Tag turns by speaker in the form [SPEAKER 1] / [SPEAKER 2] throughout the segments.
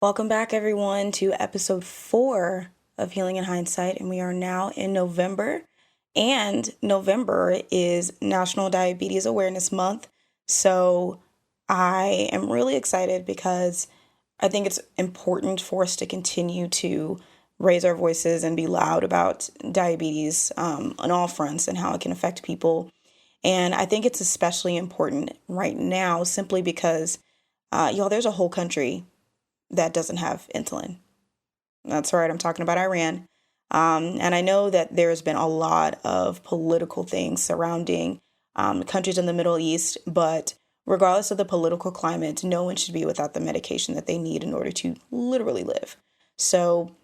[SPEAKER 1] Welcome back, everyone, to episode 4 of Healing in Hindsight. And we are now in November. And November is National Diabetes Awareness Month. So I am really excited because I think it's important for us to continue to raise our voices and be loud about diabetes on all fronts and how it can affect people. And I think it's especially important right now simply because, there's a whole country that doesn't have insulin. That's right, I'm talking about Iran. And I know that there's been a lot of political things surrounding countries in the Middle East, but regardless of the political climate, no one should be without the medication that they need in order to literally live. So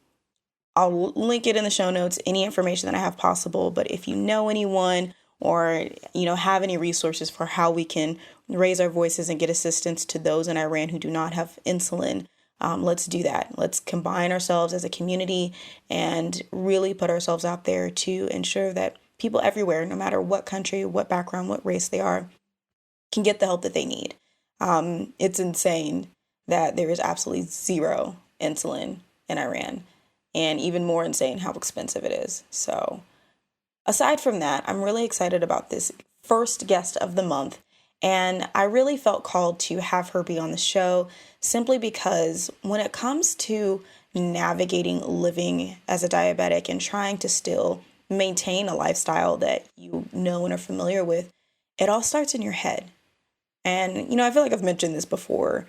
[SPEAKER 1] I'll link it in the show notes, any information that I have possible. But if you know anyone or, have any resources for how we can raise our voices and get assistance to those in Iran who do not have insulin, let's do that. Let's combine ourselves as a community and really put ourselves out there to ensure that people everywhere, no matter what country, what background, what race they are, can get the help that they need. It's insane that there is absolutely zero insulin in Iran, and even more insane how expensive it is. So aside from that, I'm really excited about this first guest of the month. And I really felt called to have her be on the show simply because when it comes to navigating living as a diabetic and trying to still maintain a lifestyle that you know and are familiar with, it all starts in your head. And, I feel like I've mentioned this before,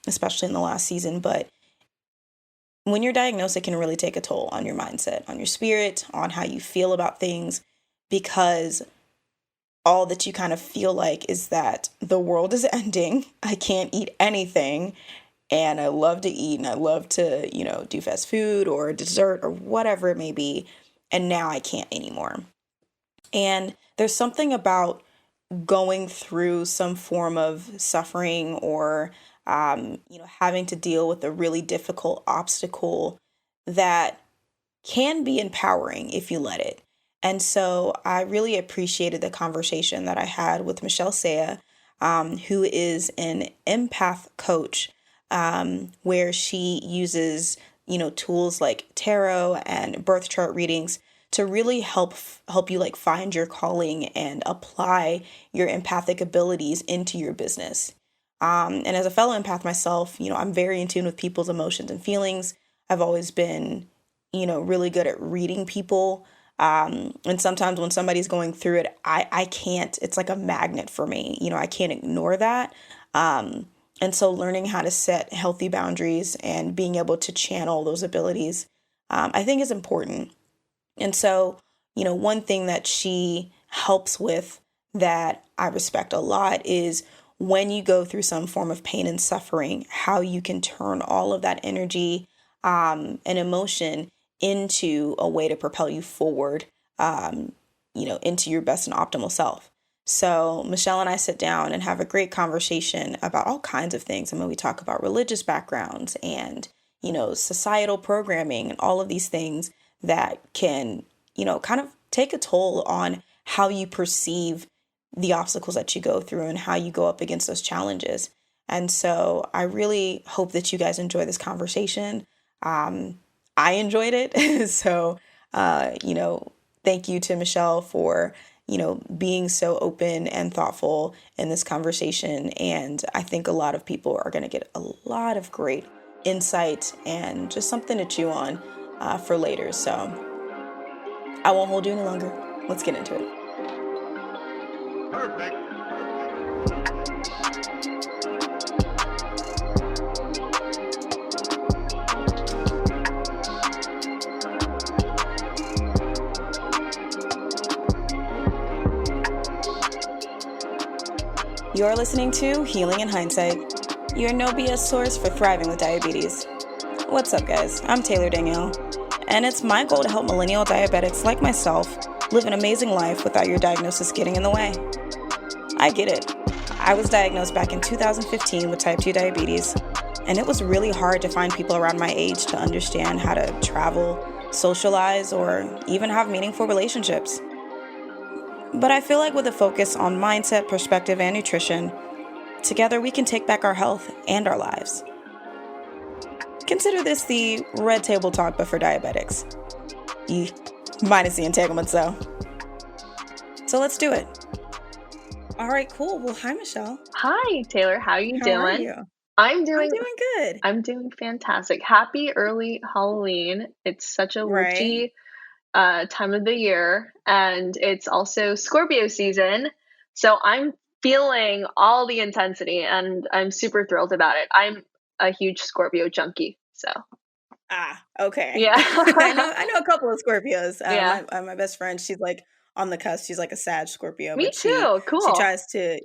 [SPEAKER 1] especially in the last season, but when you're diagnosed, it can really take a toll on your mindset, on your spirit, on how you feel about things, because all that you kind of feel like is that the world is ending. I can't eat anything. And I love to eat and I love to, do fast food or dessert or whatever it may be. And now I can't anymore. And there's something about going through some form of suffering or, having to deal with a really difficult obstacle that can be empowering if you let it. And so I really appreciated the conversation that I had with Michelle Saya, who is an empath coach, where she uses, tools like tarot and birth chart readings to really help you find your calling and apply your empathic abilities into your business. And as a fellow empath myself, I'm very in tune with people's emotions and feelings. I've always been, really good at reading people. And sometimes when somebody's going through it, I can't, it's like a magnet for me, I can't ignore that. And so learning how to set healthy boundaries and being able to channel those abilities, I think is important. And so, one thing that she helps with that I respect a lot is when you go through some form of pain and suffering, how you can turn all of that energy, and emotion into a way to propel you forward, into your best and optimal self. So Michelle and I sit down and have a great conversation about all kinds of things. I mean, we talk about religious backgrounds and, societal programming and all of these things that can, kind of take a toll on how you perceive the obstacles that you go through and how you go up against those challenges. And so I really hope that you guys enjoy this conversation. I enjoyed it. So, thank you to Michelle for, being so open and thoughtful in this conversation. And I think a lot of people are going to get a lot of great insight and just something to chew on for later. So I won't hold you any longer. Let's get into it.
[SPEAKER 2] Perfect.
[SPEAKER 1] You're listening to Healing in Hindsight, your no BS source for thriving with diabetes. What's up, guys? I'm Taylor Danielle, and it's my goal to help millennial diabetics like myself live an amazing life without your diagnosis getting in the way. I get it. I was diagnosed back in 2015 with type 2 diabetes, and it was really hard to find people around my age to understand how to travel, socialize, or even have meaningful relationships. But I feel like with a focus on mindset, perspective, and nutrition, together we can take back our health and our lives. Consider this the red table talk, but for diabetics. Minus the entanglements, though. So let's do it. All right, cool. Well, hi, Michelle.
[SPEAKER 2] Hi, Taylor. How are you
[SPEAKER 1] How are
[SPEAKER 2] doing?
[SPEAKER 1] you?
[SPEAKER 2] I'm
[SPEAKER 1] I'm
[SPEAKER 2] doing
[SPEAKER 1] doing good.
[SPEAKER 2] I'm doing fantastic. Happy early Halloween. It's such a
[SPEAKER 1] Right?
[SPEAKER 2] witchy time of the year, and it's also Scorpio season. So I'm feeling all the intensity, and I'm super thrilled about it. I'm a huge Scorpio junkie. So
[SPEAKER 1] Okay.
[SPEAKER 2] yeah.
[SPEAKER 1] I know a couple of Scorpios.
[SPEAKER 2] Yeah.
[SPEAKER 1] My best friend, she's like on the cusp. She's like a Sag Scorpio,
[SPEAKER 2] Me
[SPEAKER 1] but
[SPEAKER 2] too.
[SPEAKER 1] she
[SPEAKER 2] Cool.
[SPEAKER 1] tries to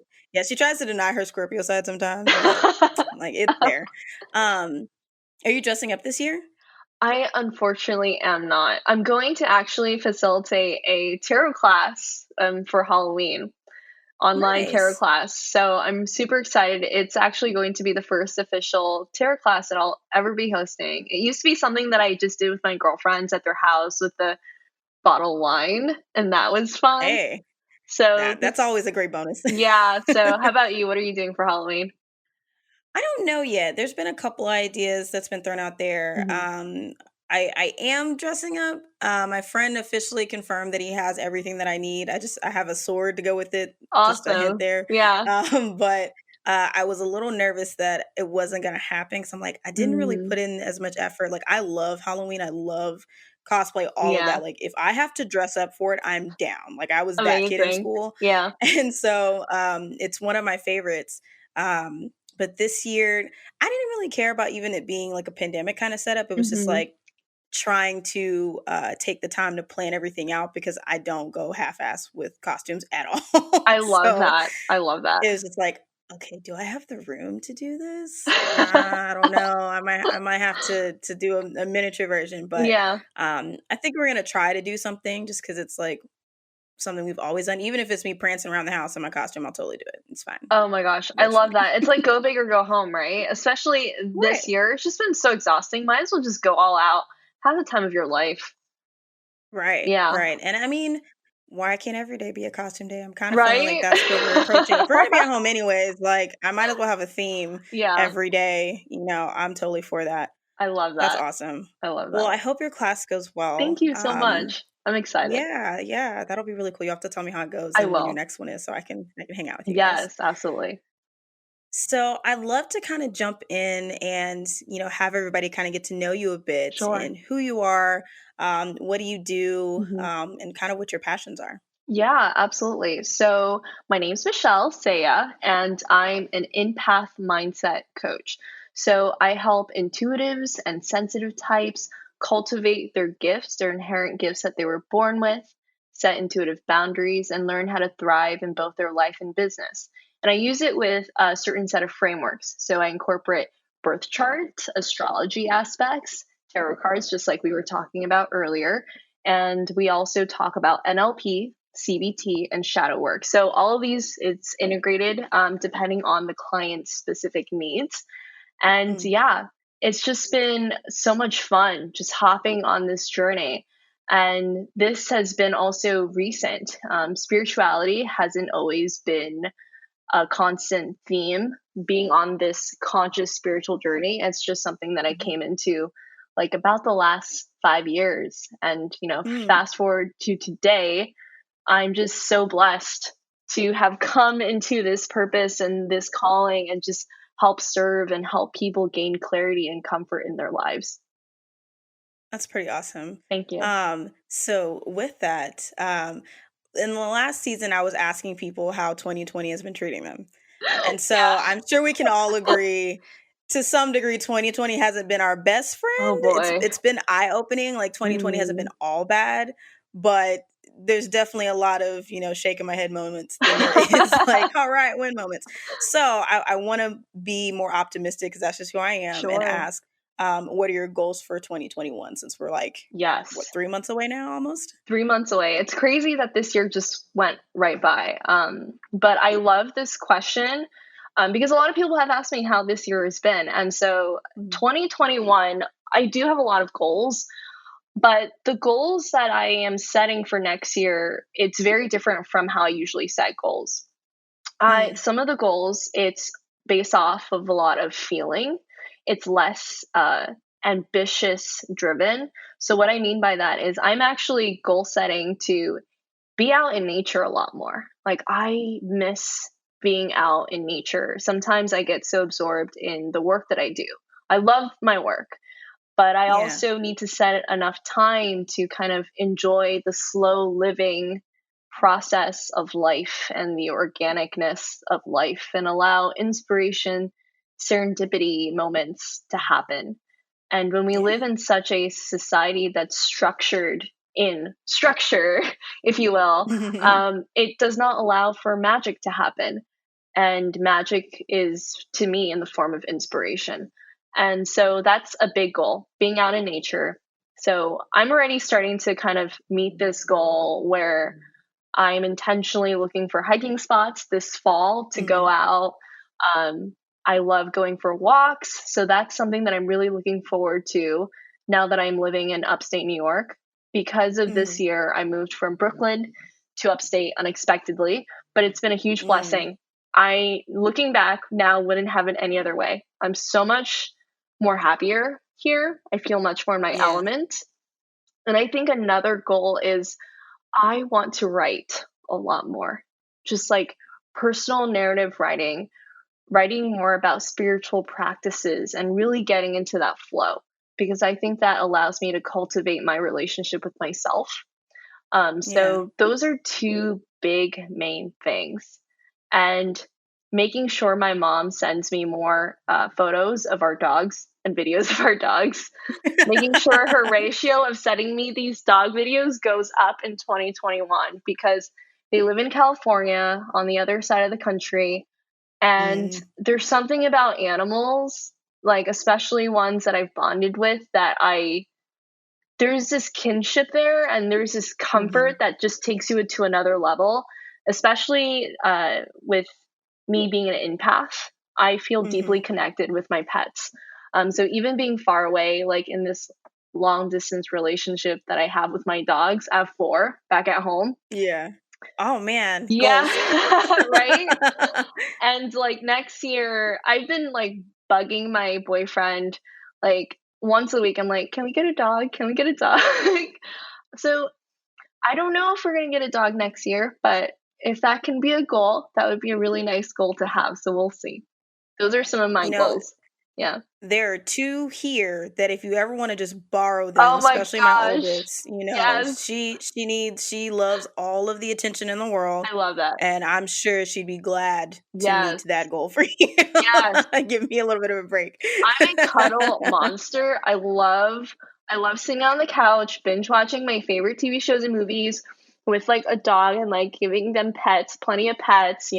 [SPEAKER 1] she tries to deny her Scorpio side sometimes, but like it's there. Um, are you dressing up this year?
[SPEAKER 2] I unfortunately am not. I'm going to actually facilitate a tarot class for Halloween. Online tarot
[SPEAKER 1] Nice.
[SPEAKER 2] class. So I'm super excited. It's actually going to be the first official tarot class that I'll ever be hosting. It used to be something that I just did with my girlfriends at their house with the bottle of wine, and that was fun.
[SPEAKER 1] Hey,
[SPEAKER 2] So
[SPEAKER 1] that's
[SPEAKER 2] this,
[SPEAKER 1] always a great bonus.
[SPEAKER 2] yeah. So how about you? What are you doing for Halloween?
[SPEAKER 1] I don't know yet. There's been a couple ideas that's been thrown out there.
[SPEAKER 2] Hmm.
[SPEAKER 1] I am dressing up. My friend officially confirmed that he has everything that I need. I have a sword to go with it. Just a hint
[SPEAKER 2] Awesome.
[SPEAKER 1] there.
[SPEAKER 2] Yeah.
[SPEAKER 1] But I was a little nervous that it wasn't gonna happen. Because I'm like, I didn't really
[SPEAKER 2] Mm,
[SPEAKER 1] put in as much effort. Like I love Halloween. I love cosplay, all of
[SPEAKER 2] yeah.
[SPEAKER 1] that. Like if I have to dress up for it, I'm down. Like I was that kid in
[SPEAKER 2] Amazing.
[SPEAKER 1] school,
[SPEAKER 2] Yeah.
[SPEAKER 1] and so it's one of my favorites. Um, but this year, I didn't really care about even it being like a pandemic kind of setup. It was just
[SPEAKER 2] Hmm.
[SPEAKER 1] like trying to take the time to plan everything out because I don't go half-ass with costumes at all.
[SPEAKER 2] I love
[SPEAKER 1] So
[SPEAKER 2] that. I love that.
[SPEAKER 1] it was just like, okay, do I have the room to do this? I don't know. I might have to do a miniature version, but
[SPEAKER 2] Yeah.
[SPEAKER 1] I think we're gonna try to do something just because it's like something we've always done. Even if it's me prancing around the house in my costume, I'll totally do it. It's fine.
[SPEAKER 2] Oh my gosh, I
[SPEAKER 1] Works for
[SPEAKER 2] love
[SPEAKER 1] me.
[SPEAKER 2] that. It's like go big or go home, right? Especially this
[SPEAKER 1] Right.
[SPEAKER 2] year. It's just been so exhausting. Might as well just go all out. Have the time of your life.
[SPEAKER 1] Right,
[SPEAKER 2] Yeah.
[SPEAKER 1] right. And I mean, why can't every day be a costume day? I'm kind of feeling like
[SPEAKER 2] Right?
[SPEAKER 1] that's what we're approaching. If we're gonna be at home anyways, like I might as well have a theme
[SPEAKER 2] Yeah.
[SPEAKER 1] every day. I'm totally for that.
[SPEAKER 2] I love
[SPEAKER 1] That's
[SPEAKER 2] that.
[SPEAKER 1] awesome.
[SPEAKER 2] I love
[SPEAKER 1] Well,
[SPEAKER 2] that.
[SPEAKER 1] I hope your class goes well.
[SPEAKER 2] Thank you so much. I'm excited.
[SPEAKER 1] Yeah, yeah, that'll be really cool. You have to tell me how it goes
[SPEAKER 2] I
[SPEAKER 1] and when your
[SPEAKER 2] will.
[SPEAKER 1] next one is so I can hang out with you guys.
[SPEAKER 2] Yes, absolutely.
[SPEAKER 1] So I'd love to kind of jump in and, have everybody kind of get to know you a bit
[SPEAKER 2] Sure.
[SPEAKER 1] and who you are, what do you do,
[SPEAKER 2] Mhm.
[SPEAKER 1] and kind of what your passions are.
[SPEAKER 2] Yeah, absolutely. So, my name's Michelle Saya, and I'm an empath mindset coach. So, I help intuitives and sensitive types cultivate their gifts, their inherent gifts that they were born with, set intuitive boundaries, and learn how to thrive in both their life and business. And I use it with a certain set of frameworks. So, I incorporate birth charts, astrology aspects, tarot cards, just like we were talking about earlier. And we also talk about NLP, CBT, and shadow work. So all of these, it's integrated depending on the client's specific needs. And
[SPEAKER 1] Mm,
[SPEAKER 2] yeah, it's just been so much fun just hopping on this journey. And this has been also recent. Spirituality hasn't always been a constant theme. Being on this conscious spiritual journey, it's just something that I
[SPEAKER 1] mhm,
[SPEAKER 2] came into like about the last 5 years. And,
[SPEAKER 1] mm.
[SPEAKER 2] fast forward to today, I'm just so blessed to have come into this purpose and this calling and just help serve and help people gain clarity and comfort in their lives.
[SPEAKER 1] That's pretty awesome.
[SPEAKER 2] Thank you.
[SPEAKER 1] So with that, in the last season, I was asking people how 2020 has been treating them. And so
[SPEAKER 2] Yeah.
[SPEAKER 1] I'm sure we can all agree to some degree 2020 hasn't been our best
[SPEAKER 2] Oh
[SPEAKER 1] friend. It's
[SPEAKER 2] boy.
[SPEAKER 1] it's been eye-opening. Like 2020 hasn't been
[SPEAKER 2] Mm.
[SPEAKER 1] all bad, but there's definitely a lot of, shaking my head moments than there is like, all right, win moments. So I want to be more optimistic because that's just who I am and
[SPEAKER 2] Sure.
[SPEAKER 1] ask, what are your goals for 2021 since we're like, what,
[SPEAKER 2] Yes.
[SPEAKER 1] 3 months away now almost?
[SPEAKER 2] 3 months away. It's crazy that this year just went right by. But I love this question because a lot of people have asked me how this year has been. And so
[SPEAKER 1] Mm,
[SPEAKER 2] 2021, I do have a lot of goals, but the goals that I am setting for next year, it's very different from how I usually set goals.
[SPEAKER 1] mm,
[SPEAKER 2] Some of the goals, it's based off of a lot of feeling. it's less ambitious driven. So what I mean by that is I'm actually goal setting to be out in nature a lot more. Like I miss being out in nature. Sometimes I get so absorbed in the work that I do. I love my work, but I
[SPEAKER 1] Yeah.
[SPEAKER 2] also need to set enough time to kind of enjoy the slow living process of life and the organicness of life and allow inspiration, serendipity moments to happen. And when we
[SPEAKER 1] Yeah.
[SPEAKER 2] live in such a society that's structured in structure, if you will, it does not allow for magic to happen. And magic is, to me, in the form of inspiration. And so that's a big goal, being out in nature. So I'm already starting to kind of meet this goal where I'm intentionally looking for hiking spots this fall to go
[SPEAKER 1] Mhm.
[SPEAKER 2] out. Um, I love going for walks. So that's something that I'm really looking forward to now that I'm living in upstate New York. Because of this
[SPEAKER 1] Mhm.
[SPEAKER 2] year, I moved from Brooklyn to upstate unexpectedly, but it's been a huge
[SPEAKER 1] Mm.
[SPEAKER 2] blessing. I, looking back now, wouldn't have it any other way. I'm so much more happier here. I feel much more in my
[SPEAKER 1] Yeah.
[SPEAKER 2] element. And I think another goal is I want to write a lot more, just like personal narrative writing, writing more about spiritual practices and really getting into that flow because I think that allows me to cultivate my relationship with myself.
[SPEAKER 1] Yeah.
[SPEAKER 2] So those are two big main things. And making sure my mom sends me more photos of our dogs and videos of our dogs, making sure her ratio of sending me these dog videos goes up in 2021 because they live in California on the other side of the country. And
[SPEAKER 1] Mm.
[SPEAKER 2] there's something about animals, like especially ones that I've bonded with, that there's this kinship there and there's this comfort
[SPEAKER 1] Mhm.
[SPEAKER 2] that just takes you to another level, especially with me being an empath. I feel deeply
[SPEAKER 1] Mhm.
[SPEAKER 2] connected with my pets. So even being far away, like in this long distance relationship that I have with my dogs, I have four back at home.
[SPEAKER 1] Yeah. Oh, man,
[SPEAKER 2] Yeah,
[SPEAKER 1] goals.
[SPEAKER 2] right? And like next year, I've been like bugging my boyfriend like once a week. I'm like, can we get a dog? Can we get a dog? So I don't know if we're going to get a dog next year, but if that can be a goal, that would be a really nice goal to have. So we'll see. Those are some of my
[SPEAKER 1] You know,
[SPEAKER 2] goals. Yeah.
[SPEAKER 1] there are 2 here that if you ever wanna just borrow them,
[SPEAKER 2] Oh my
[SPEAKER 1] especially my
[SPEAKER 2] gosh.
[SPEAKER 1] oldest,
[SPEAKER 2] Yes.
[SPEAKER 1] she loves all of the attention in the world,
[SPEAKER 2] I love that.
[SPEAKER 1] and I'm sure she'd be glad to meet
[SPEAKER 2] Yes.
[SPEAKER 1] that goal for you.
[SPEAKER 2] Yes.
[SPEAKER 1] Give me a little bit of a break.
[SPEAKER 2] I'm a cuddle monster. I love sitting on the couch, binge watching my favorite TV shows and movies with like a dog and like giving them pets, plenty of pets,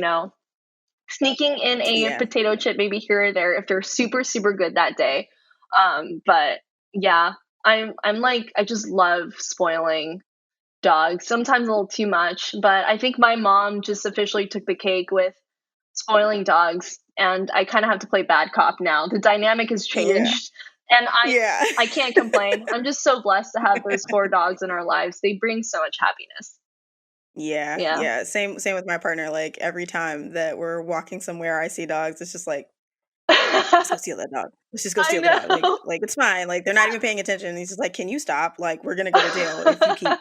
[SPEAKER 2] sneaking in a
[SPEAKER 1] Yeah.
[SPEAKER 2] potato chip maybe here or there if they're super, super good that day. But yeah, I'm like I just love spoiling dogs, sometimes a little too much, but I think my mom just officially took the cake with spoiling dogs, and I kind of have to play bad cop now. The dynamic has
[SPEAKER 1] Yeah.
[SPEAKER 2] changed, and I
[SPEAKER 1] Yeah.
[SPEAKER 2] I can't complain. I'm just so blessed to have those four dogs in our lives. They bring so much happiness.
[SPEAKER 1] Yeah,
[SPEAKER 2] Yeah.
[SPEAKER 1] yeah, same with my partner, like, every time that we're walking somewhere, I see dogs, it's just like, "Let's go steal that dog. Let's just go
[SPEAKER 2] I
[SPEAKER 1] steal the dog."
[SPEAKER 2] know.
[SPEAKER 1] Like, it's fine, like, they're not even paying attention, he's just like, "Can you stop? Like, we're gonna go to jail if you keep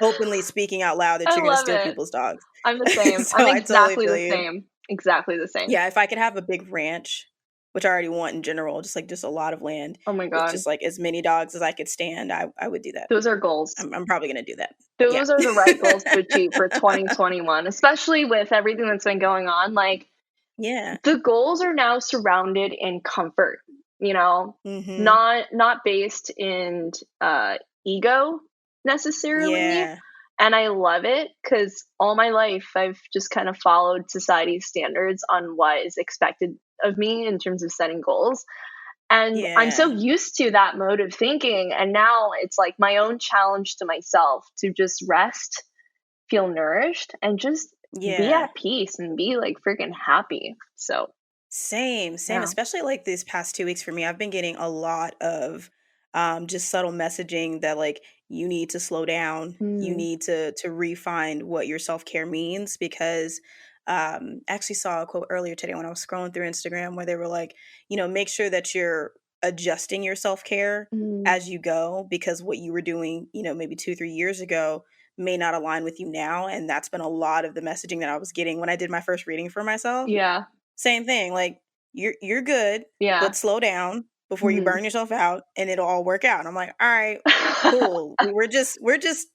[SPEAKER 1] openly speaking out loud that
[SPEAKER 2] I
[SPEAKER 1] you're gonna
[SPEAKER 2] love
[SPEAKER 1] steal
[SPEAKER 2] it.
[SPEAKER 1] people's dogs."
[SPEAKER 2] I'm the same. I'm
[SPEAKER 1] So, I totally
[SPEAKER 2] exactly
[SPEAKER 1] feel
[SPEAKER 2] the
[SPEAKER 1] you.
[SPEAKER 2] same. Exactly the same.
[SPEAKER 1] Yeah, if I could have a big ranch, which I already want in general, just, like, just a lot of land
[SPEAKER 2] Oh my
[SPEAKER 1] with
[SPEAKER 2] god.
[SPEAKER 1] just, like, as many dogs as I could stand, I would do that.
[SPEAKER 2] Those are goals.
[SPEAKER 1] I'm probably gonna do that. Yeah.
[SPEAKER 2] Those are the right goals to achieve for 2021, especially with everything that's been going on. Like
[SPEAKER 1] Yeah.
[SPEAKER 2] the goals are now surrounded in comfort, you know,
[SPEAKER 1] Mhm.
[SPEAKER 2] not based in ego necessarily.
[SPEAKER 1] Yeah.
[SPEAKER 2] And I love it because all my life I've just kind of followed society's standards on what is expected of me in terms of setting goals. And I'm so
[SPEAKER 1] Yeah.
[SPEAKER 2] used to that mode of thinking. And now it's like my own challenge to myself to just rest, feel nourished, and just be
[SPEAKER 1] Yeah.
[SPEAKER 2] at peace and be like freaking happy. So,
[SPEAKER 1] Same,
[SPEAKER 2] yeah.
[SPEAKER 1] especially like these past 2 weeks for me. I've been getting a lot of just subtle messaging that like you need to slow down. You
[SPEAKER 2] Mm,
[SPEAKER 1] need to refine what your self-care means because I actually saw a quote earlier today when I was scrolling through Instagram where they were like, make sure that you're adjusting your self-care
[SPEAKER 2] Mm.
[SPEAKER 1] as you go, because what you were doing, maybe 2, 3 years ago may not align with you now. And that's been a lot of the messaging that I was getting when I did my first reading for myself.
[SPEAKER 2] Yeah.
[SPEAKER 1] Same thing, like, you're good,
[SPEAKER 2] Yeah.
[SPEAKER 1] but slow down before you
[SPEAKER 2] Hmm.
[SPEAKER 1] burn yourself out and it'll all work out. And I'm like, all right, cool. We're just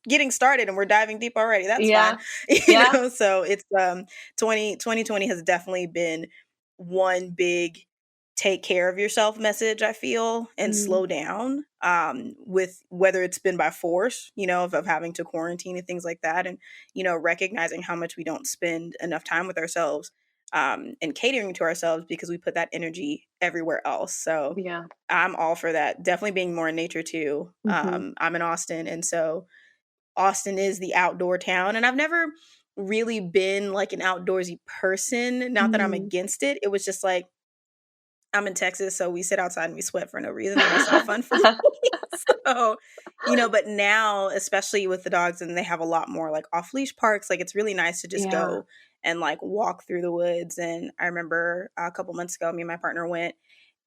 [SPEAKER 1] getting started and we're diving deep already. That's fine.
[SPEAKER 2] Yeah. Yeah.
[SPEAKER 1] So it's 2020 has definitely been one big take care of yourself message, I feel, and
[SPEAKER 2] Mm.
[SPEAKER 1] slow down, with whether it's been by force, of having to quarantine and things like that, and recognizing how much we don't spend enough time with ourselves, and catering to ourselves because we put that energy everywhere else. So
[SPEAKER 2] Yeah.
[SPEAKER 1] I'm all for that. Definitely being more in nature too.
[SPEAKER 2] Hmm.
[SPEAKER 1] I'm in Austin, and so Austin is the outdoor town, and I've never really been like an outdoorsy person. Not that I'm
[SPEAKER 2] Mm.
[SPEAKER 1] against it. It was just like, I'm in Texas, so we sit outside and we sweat for no reason, and that's not fun for me. So, but now, especially with the dogs, and they have a lot more like off leash parks, like it's really nice to just
[SPEAKER 2] Yeah.
[SPEAKER 1] go and like walk through the woods. And I remember a couple months ago, me and my partner went,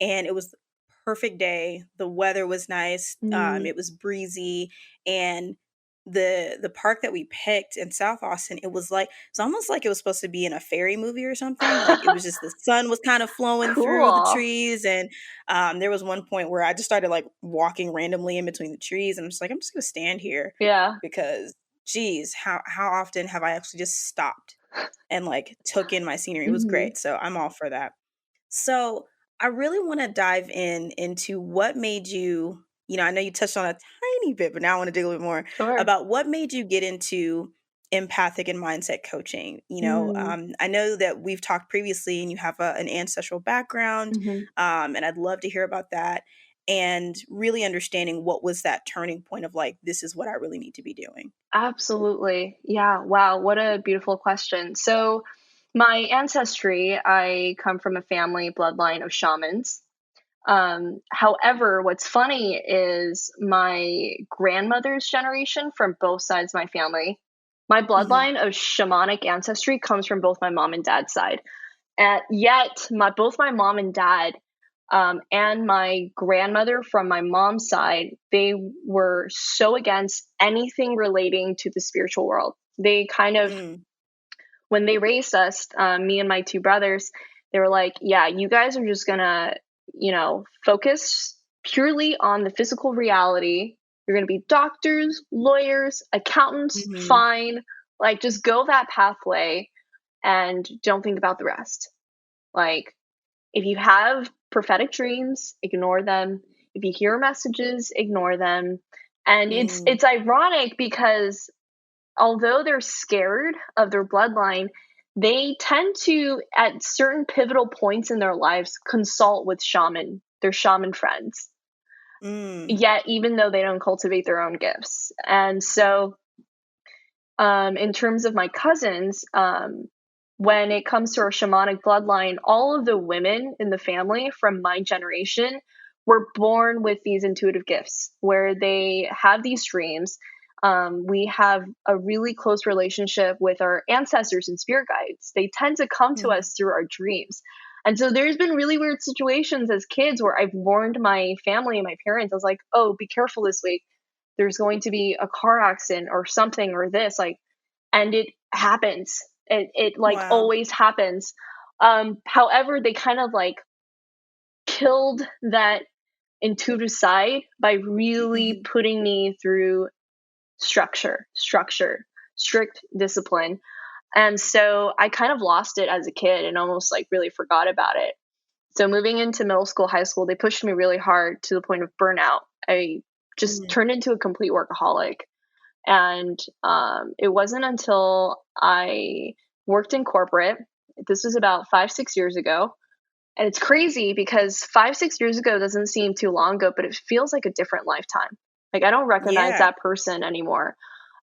[SPEAKER 1] and it was the perfect day. The weather was nice.
[SPEAKER 2] Mm.
[SPEAKER 1] It was breezy, and the park that we picked in South Austin, it was like, it's almost like it was supposed to be in a fairy movie or something. Like, it was just, the sun was kind of flowing through the
[SPEAKER 2] Cool.
[SPEAKER 1] trees, and there was one point where I just started like walking randomly in between the trees, and I'm just like, I'm just gonna stand here
[SPEAKER 2] Yeah.
[SPEAKER 1] because, geez, how often have I actually just stopped and like took in my scenery? It was
[SPEAKER 2] Hmm.
[SPEAKER 1] great, so I'm all for that. So I really want to dive into what made you, I know you touched on a tiny bit, but now I want to dig a little bit more
[SPEAKER 2] Sure.
[SPEAKER 1] about what made you get into empathic and mindset coaching.
[SPEAKER 2] Mm.
[SPEAKER 1] I know that we've talked previously and you have an ancestral background,
[SPEAKER 2] Hmm.
[SPEAKER 1] and I'd love to hear about that and really understanding what was that turning point of like, this is what I really need to be doing.
[SPEAKER 2] Absolutely. Yeah. Wow. What a beautiful question. So, my ancestry, I come from a family bloodline of shamans. However, what's funny is my grandmother's generation from both sides of my family, my
[SPEAKER 1] Hmm.
[SPEAKER 2] bloodline of shamanic ancestry comes from both my mom and dad's side. And yet, both my mom and dad, and my grandmother from my mom's side, they were so against anything relating to the spiritual world. They kind of,
[SPEAKER 1] Mm,
[SPEAKER 2] when they raised us, me and my two brothers, they were like, yeah, you guys are just gonna, focus purely on the physical reality. You're gonna be doctors, lawyers, accountants,
[SPEAKER 1] hmm,
[SPEAKER 2] fine. Like, just go that pathway and don't think about the rest. Like, if you have prophetic dreams, ignore them. If you hear messages, ignore them. And it's
[SPEAKER 1] mm,
[SPEAKER 2] it's ironic because although they're scared of their bloodline, they tend to, at certain pivotal points in their lives, consult with their shaman friends.
[SPEAKER 1] mm,
[SPEAKER 2] Yet, even though they don't cultivate their own gifts. And so, in terms of my cousins, when it comes to our shamanic bloodline, all of the women in the family from my generation were born with these intuitive gifts where they have these dreams. We have a really close relationship with our ancestors and spirit guides. They tend to come to
[SPEAKER 1] mm,
[SPEAKER 2] us through our dreams. And so there's been really weird situations as kids where I've warned my family and my parents. I was like, oh, be careful this week. There's going to be a car accident or something or this. Like, and it happens. It like
[SPEAKER 1] wow.
[SPEAKER 2] always happens. However, they kind of like killed that intuitive side by really
[SPEAKER 1] Hmm.
[SPEAKER 2] putting me through structure, strict discipline. And so I kind of lost it as a kid and almost like really forgot about it. So moving into middle school, high school, they pushed me really hard to the point of burnout. I just
[SPEAKER 1] Mm,
[SPEAKER 2] turned into a complete workaholic. And it wasn't until I worked in corporate, this was about 5, 6 years ago. And it's crazy because 5, 6 years ago doesn't seem too long ago, but it feels like a different lifetime. Like, I don't recognize
[SPEAKER 1] yeah,
[SPEAKER 2] that person anymore.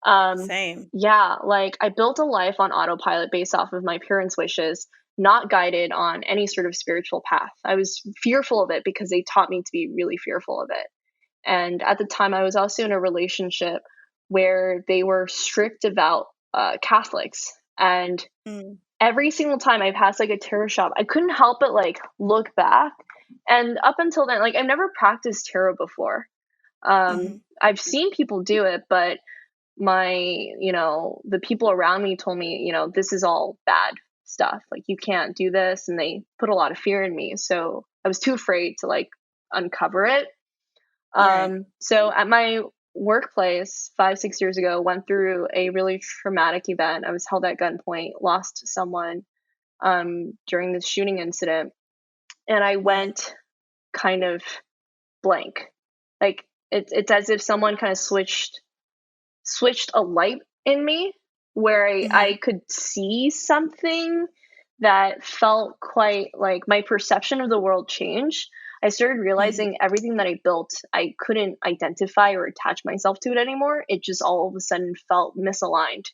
[SPEAKER 2] Um,
[SPEAKER 1] same.
[SPEAKER 2] yeah, like I built a life on autopilot based off of my parents' wishes, not guided on any sort of spiritual path. I was fearful of it because they taught me to be really fearful of it. And at the time, I was also in a relationship where they were strict devout Catholics. And
[SPEAKER 1] Mm,
[SPEAKER 2] every single time I passed like a terror shop, I couldn't help but like look back And up until then, like, I've never practiced tarot before.
[SPEAKER 1] Mm-hmm.
[SPEAKER 2] I've seen people do it, but the people around me told me, this is all bad stuff. Like, you can't do this. And they put a lot of fear in me. So I was too afraid to like uncover it.
[SPEAKER 1] Right.
[SPEAKER 2] So at my workplace 5, 6 years ago, went through a really traumatic event. I was held at gunpoint, lost someone during this shooting incident, and I
[SPEAKER 1] Yeah.
[SPEAKER 2] went kind of blank. Like, it's as if someone kind of switched a light in me where
[SPEAKER 1] Mm-hmm.
[SPEAKER 2] I could see something that felt quite like my perception of the world changed. I started
[SPEAKER 1] Mm-hmm.
[SPEAKER 2] realizing everything that I built, I couldn't identify or attach myself to it anymore. It just all of a sudden felt misaligned.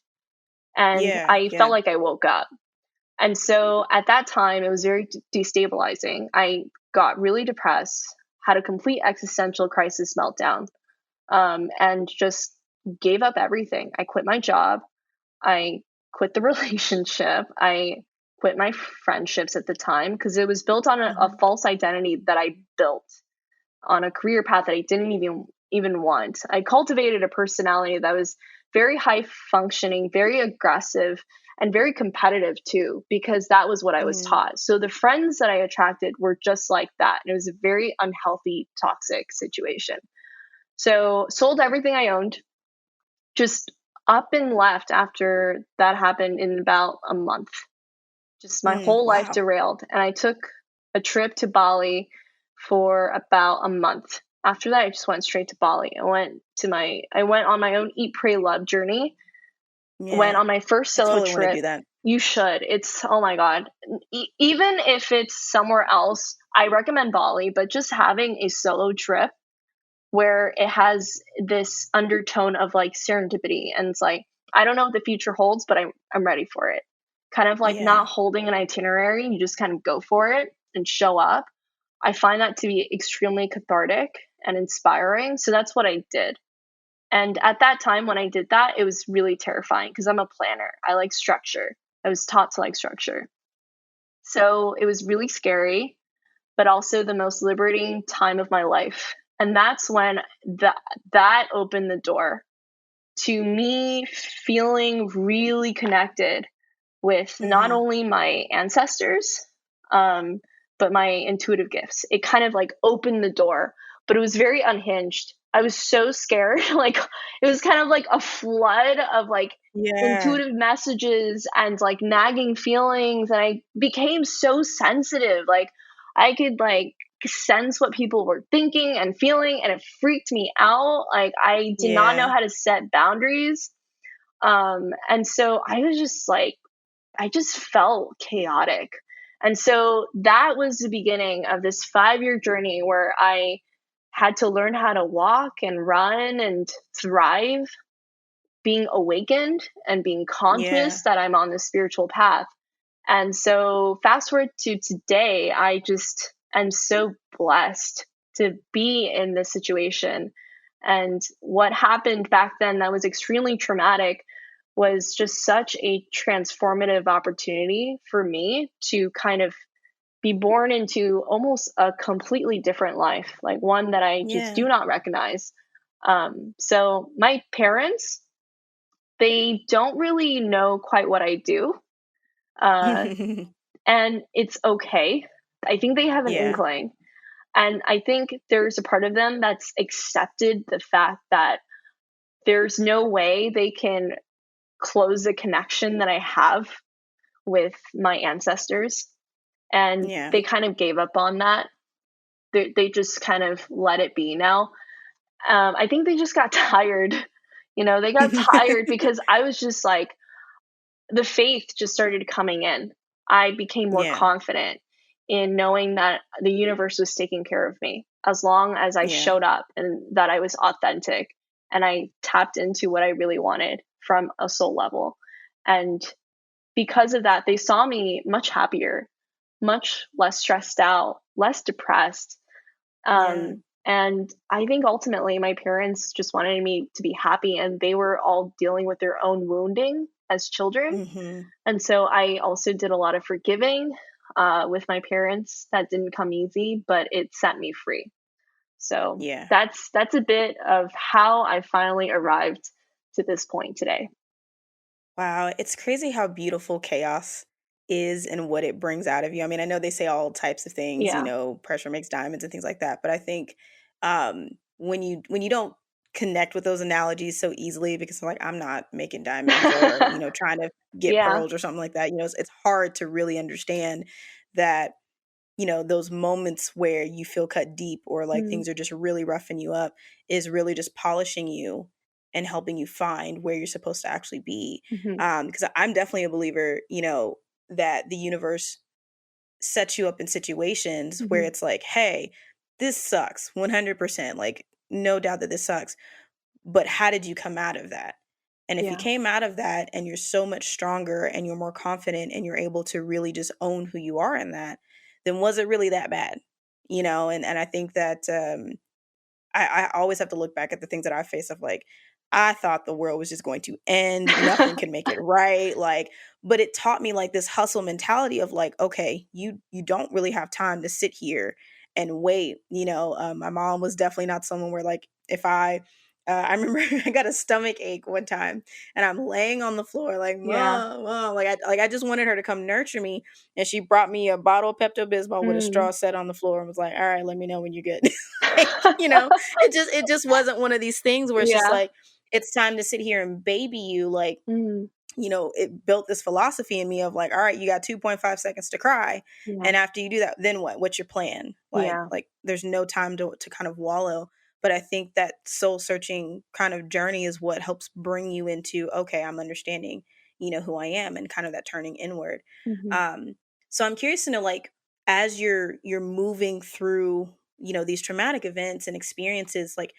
[SPEAKER 2] And
[SPEAKER 1] Yeah.
[SPEAKER 2] I felt
[SPEAKER 1] Yeah.
[SPEAKER 2] like I woke up. And so at that time, it was very destabilizing. I got really depressed, had a complete existential crisis meltdown, and just gave up everything. I quit my job. I quit the relationship. I quit my friendships at the time because it was built on a
[SPEAKER 1] Mm-hmm.
[SPEAKER 2] false identity that I built on a career path that I didn't even want. I cultivated a personality that was very high functioning, very aggressive, and very competitive too, because that was what I was
[SPEAKER 1] Mm-hmm.
[SPEAKER 2] taught. So the friends that I attracted were just like that. And it was a very unhealthy, toxic situation. So sold everything I owned, just up and left after that happened in about a month. Just my
[SPEAKER 1] Mm,
[SPEAKER 2] whole life
[SPEAKER 1] wow.
[SPEAKER 2] derailed. And I took a trip to Bali for about a month. After that, I just went straight to Bali. I went on my own eat, pray, love journey. Went
[SPEAKER 1] Yeah.
[SPEAKER 2] on my first
[SPEAKER 1] I
[SPEAKER 2] solo
[SPEAKER 1] totally want to
[SPEAKER 2] trip.
[SPEAKER 1] do that.
[SPEAKER 2] You should. It's, oh my God. Even if it's somewhere else, I recommend Bali, but just having a solo trip where it has this undertone of like serendipity, and it's like, I don't know what the future holds, but I'm ready for it. Kind of like
[SPEAKER 1] Yeah.
[SPEAKER 2] not holding an itinerary, you just kind of go for it and show up. I find that to be extremely cathartic and inspiring. So that's what I did. And at that time when I did that, it was really terrifying because I'm a planner. I like structure. I was taught to like structure. So it was really scary, but also the most liberating time of my life. And that's when that opened the door to me feeling really connected with not
[SPEAKER 1] Mm-hmm.
[SPEAKER 2] only my ancestors, um, but my intuitive gifts. It kind of like opened the door, but it was very unhinged. I was so scared. Like, it was kind of like a flood of like
[SPEAKER 1] Yeah.
[SPEAKER 2] intuitive messages and like nagging feelings. And I became so sensitive. Like, I could like sense what people were thinking and feeling, and it freaked me out. Like, I did not know
[SPEAKER 1] Yeah.
[SPEAKER 2] how to set boundaries. And so I just felt chaotic. And so that was the beginning of this 5 year journey where I had to learn how to walk and run and thrive, being awakened and being
[SPEAKER 1] Yeah.
[SPEAKER 2] conscious that I'm on this spiritual path. And so, fast forward to today, I just am so blessed to be in this situation. And what happened back then that was extremely traumatic was just such a transformative opportunity for me to kind of be born into almost a completely different life, like one that I just
[SPEAKER 1] Yeah.
[SPEAKER 2] do not recognize. So, my parents, they don't really know quite what I do. Uh, and it's okay. I think they have an
[SPEAKER 1] Yeah.
[SPEAKER 2] inkling. And I think there's a part of them that's accepted the fact that there's no way they can close the connection that I have with my ancestors. And
[SPEAKER 1] Yeah.
[SPEAKER 2] they kind of gave up on that. They just kind of let it be now. I think they just got tired. They got tired because I was just like, the faith just started coming in. I became more
[SPEAKER 1] Yeah.
[SPEAKER 2] confident in knowing that the universe was taking care of me as long as I
[SPEAKER 1] Yeah.
[SPEAKER 2] showed up and that I was authentic and I tapped into what I really wanted from a soul level. And because of that, they saw me much happier, much less stressed out, less depressed.
[SPEAKER 1] Yeah.
[SPEAKER 2] And I think ultimately my parents just wanted me to be happy, and they were all dealing with their own wounding as children.
[SPEAKER 1] Mm-hmm.
[SPEAKER 2] And so I also did a lot of forgiving. with my parents. That didn't come easy, but it set me free. So
[SPEAKER 1] Yeah.
[SPEAKER 2] that's a bit of how I finally arrived to this point today.
[SPEAKER 1] Wow, it's crazy how beautiful chaos is and what it brings out of you. I mean, I know they say all types of things,
[SPEAKER 2] Yeah.
[SPEAKER 1] pressure makes diamonds and things like that, but I think when you don't connect with those analogies so easily because like I'm not making diamonds or, trying to get
[SPEAKER 2] Yeah.
[SPEAKER 1] pearls or something like that, it's hard to really understand that those moments where you feel cut deep or like
[SPEAKER 2] Mm,
[SPEAKER 1] things are just really roughing you up is really just polishing you and helping you find where you're supposed to actually be.
[SPEAKER 2] hmm.
[SPEAKER 1] Because I'm definitely a believer, that the universe sets you up in situations where
[SPEAKER 2] Hmm.
[SPEAKER 1] it's like, hey, this sucks 100%. Like, no doubt that this sucks. But how did you come out of that? And if you
[SPEAKER 2] Yeah.
[SPEAKER 1] came out of that and you're so much stronger and you're more confident and you're able to really just own who you are in that, then was it really that bad? And I think that I always have to look back at the things that I face of like, I thought the world was just going to end, nothing could make it right. Like, but it taught me like this hustle mentality of like, okay, you don't really have time to sit here and wait. My mom was definitely not someone where like if I remember I got a stomach ache one time and I'm laying on the floor like
[SPEAKER 2] Yeah.
[SPEAKER 1] mom, like I just wanted her to come nurture me, and she brought me a bottle of Pepto Bismol with a
[SPEAKER 2] Mm.
[SPEAKER 1] straw set on the floor and was like, all right, let me know when you're good. Like, it just wasn't one of these things where it's just
[SPEAKER 2] Yeah.
[SPEAKER 1] like it's time to sit here and baby you. Like,
[SPEAKER 2] Mm.
[SPEAKER 1] it built this philosophy in me of like, all right, you got 2.5 seconds to cry,
[SPEAKER 2] Yeah.
[SPEAKER 1] and after you do that, then what? What's your plan? like
[SPEAKER 2] Yeah.
[SPEAKER 1] like there's no time to kind of wallow. But I think that soul searching kind of journey is what helps bring you into, okay, I'm understanding who I am, and kind of that turning inward.
[SPEAKER 2] Hmm.
[SPEAKER 1] So I'm curious to know, like, as you're moving through these traumatic events and experiences, like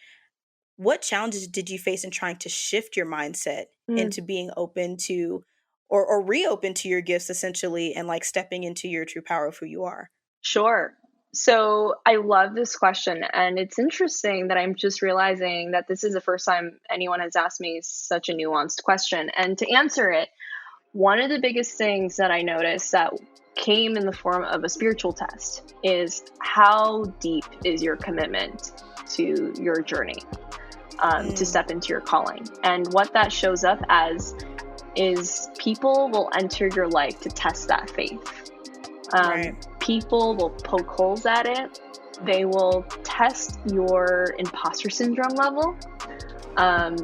[SPEAKER 1] what challenges did you face in trying to shift your mindset
[SPEAKER 2] Mm.
[SPEAKER 1] into being open to, or reopen to your gifts essentially, and like stepping into your true power of who you are?
[SPEAKER 2] Sure. So I love this question. And it's interesting that I'm just realizing that this is the first time anyone has asked me such a nuanced question. And to answer it, one of the biggest things that I noticed that came in the form of a spiritual test is how deep is your commitment to your journey, to
[SPEAKER 1] Mm,
[SPEAKER 2] step into your calling. And what that shows up as is people will enter your life to test that faith.
[SPEAKER 1] right.
[SPEAKER 2] People will poke holes at it. They will test your imposter syndrome level,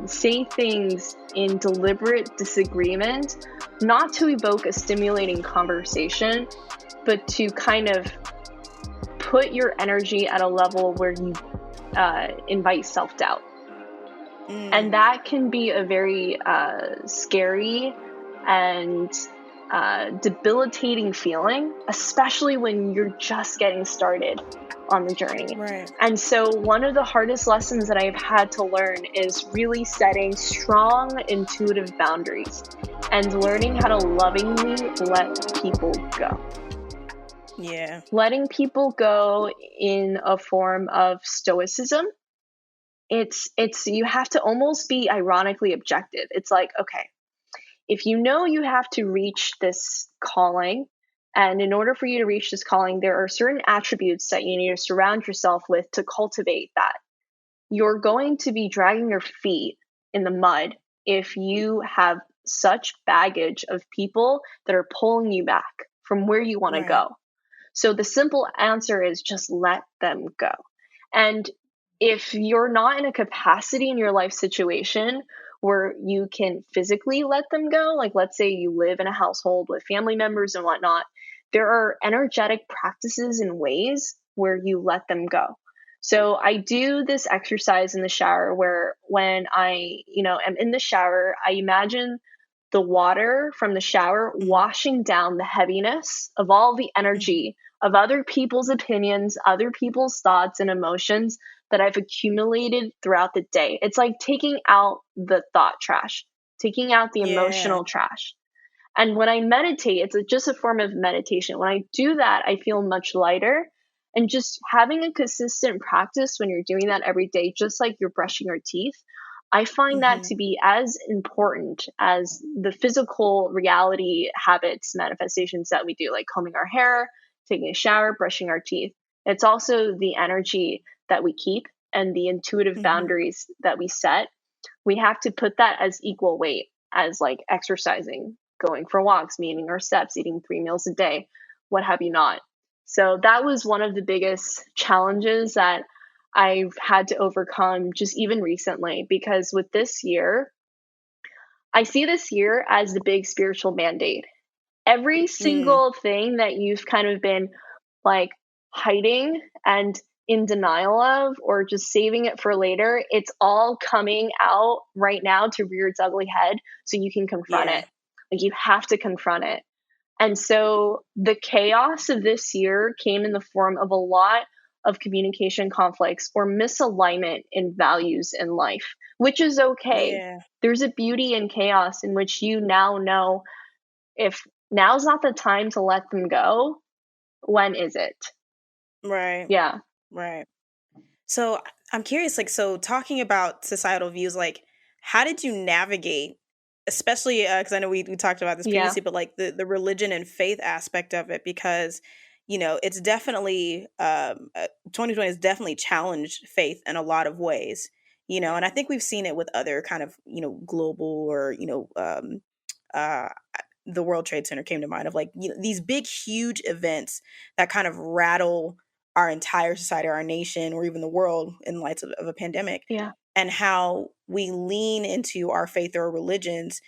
[SPEAKER 2] say things in deliberate disagreement, not to evoke a stimulating conversation, but to kind of put your energy at a level where you invite self doubt.
[SPEAKER 1] Mm,
[SPEAKER 2] And that can be a very scary and debilitating feeling, especially when you're just getting started on the journey.
[SPEAKER 1] right.
[SPEAKER 2] And so, one of the hardest lessons that I've had to learn is really setting strong, intuitive boundaries and learning how to lovingly let people go.
[SPEAKER 1] Yeah.
[SPEAKER 2] Letting people go in a form of stoicism. It's you have to almost be ironically objective. It's like, okay, if you know you have to reach this calling, and in order for you to reach this calling, there are certain attributes that you need to surround yourself with to cultivate that. You're going to be dragging your feet in the mud if you have such baggage of people that are pulling you back from where you want to
[SPEAKER 1] Right.
[SPEAKER 2] go. So the simple answer is just let them go. And if you're not in a capacity in your life situation where you can physically let them go, like let's say you live in a household with family members and whatnot, there are energetic practices and ways where you let them go. So I do this exercise in the shower where when I am in the shower, I imagine the water from the shower
[SPEAKER 1] Mhm,
[SPEAKER 2] washing down the heaviness of all the
[SPEAKER 1] mhm.
[SPEAKER 2] energy of other people's opinions, other people's thoughts and emotions that I've accumulated throughout the day. It's like taking out the thought trash, taking out the
[SPEAKER 1] Yeah.
[SPEAKER 2] emotional trash. And when I meditate, just a form of meditation. When I do that, I feel much lighter. And just having a consistent practice when you're doing that every day, just like you're brushing your teeth, I find that
[SPEAKER 1] Mm-hmm.
[SPEAKER 2] to be as important as the physical reality habits, manifestations that we do, like combing our hair, taking a shower, brushing our teeth. It's also the energy that we keep and the intuitive
[SPEAKER 1] Mm-hmm.
[SPEAKER 2] boundaries that we set. We have to put that as equal weight as like exercising, going for walks, meeting our steps, eating 3 meals a day, what have you not. So that was one of the biggest challenges that I've had to overcome just even recently, because with this year, I see this year as the big spiritual mandate. Every
[SPEAKER 1] Mm.
[SPEAKER 2] single thing that you've kind of been like hiding and in denial of, or just saving it for later, it's all coming out right now to rear its ugly head so you can confront
[SPEAKER 1] Yeah.
[SPEAKER 2] it. Like you have to confront it. And so the chaos of this year came in the form of a lot of communication conflicts or misalignment in values in life, which is okay.
[SPEAKER 1] Yeah.
[SPEAKER 2] There's a beauty in chaos in which you now know, if now's not the time to let them go, when is it?
[SPEAKER 1] Right.
[SPEAKER 2] Yeah.
[SPEAKER 1] Right. So I'm curious, like, so talking about societal views, like, how did you navigate, especially because I know we talked about this
[SPEAKER 2] Yeah.
[SPEAKER 1] previously, but like the religion and faith aspect of it, because it's definitely 2020 has definitely challenged faith in a lot of ways, and I think we've seen it with other kind of global or uh, the World Trade Center came to mind, of like these big huge events that kind of rattle our entire society, our nation, or even the world in light of a pandemic,
[SPEAKER 2] Yeah.
[SPEAKER 1] and how we lean into our faith or religions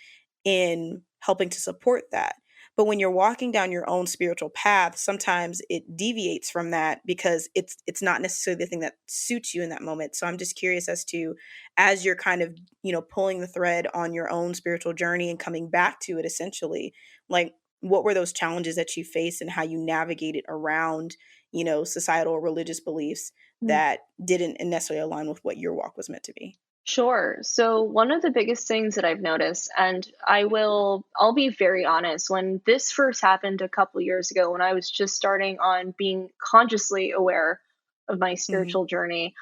[SPEAKER 1] in helping to support that. But when you're walking down your own spiritual path, sometimes it deviates from that because it's not necessarily the thing that suits you in that moment. So I'm just curious as to, as you're kind of, pulling the thread on your own spiritual journey and coming back to it essentially, like what were those challenges that you faced and how you navigated around, societal or religious beliefs
[SPEAKER 2] Mm.
[SPEAKER 1] that didn't necessarily align with what your walk was meant to be?
[SPEAKER 2] Sure. So one of the biggest things that I've noticed, and I'll be very honest, when this first happened a couple years ago, when I was just starting on being consciously aware of my
[SPEAKER 1] Hmm.
[SPEAKER 2] spiritual journey,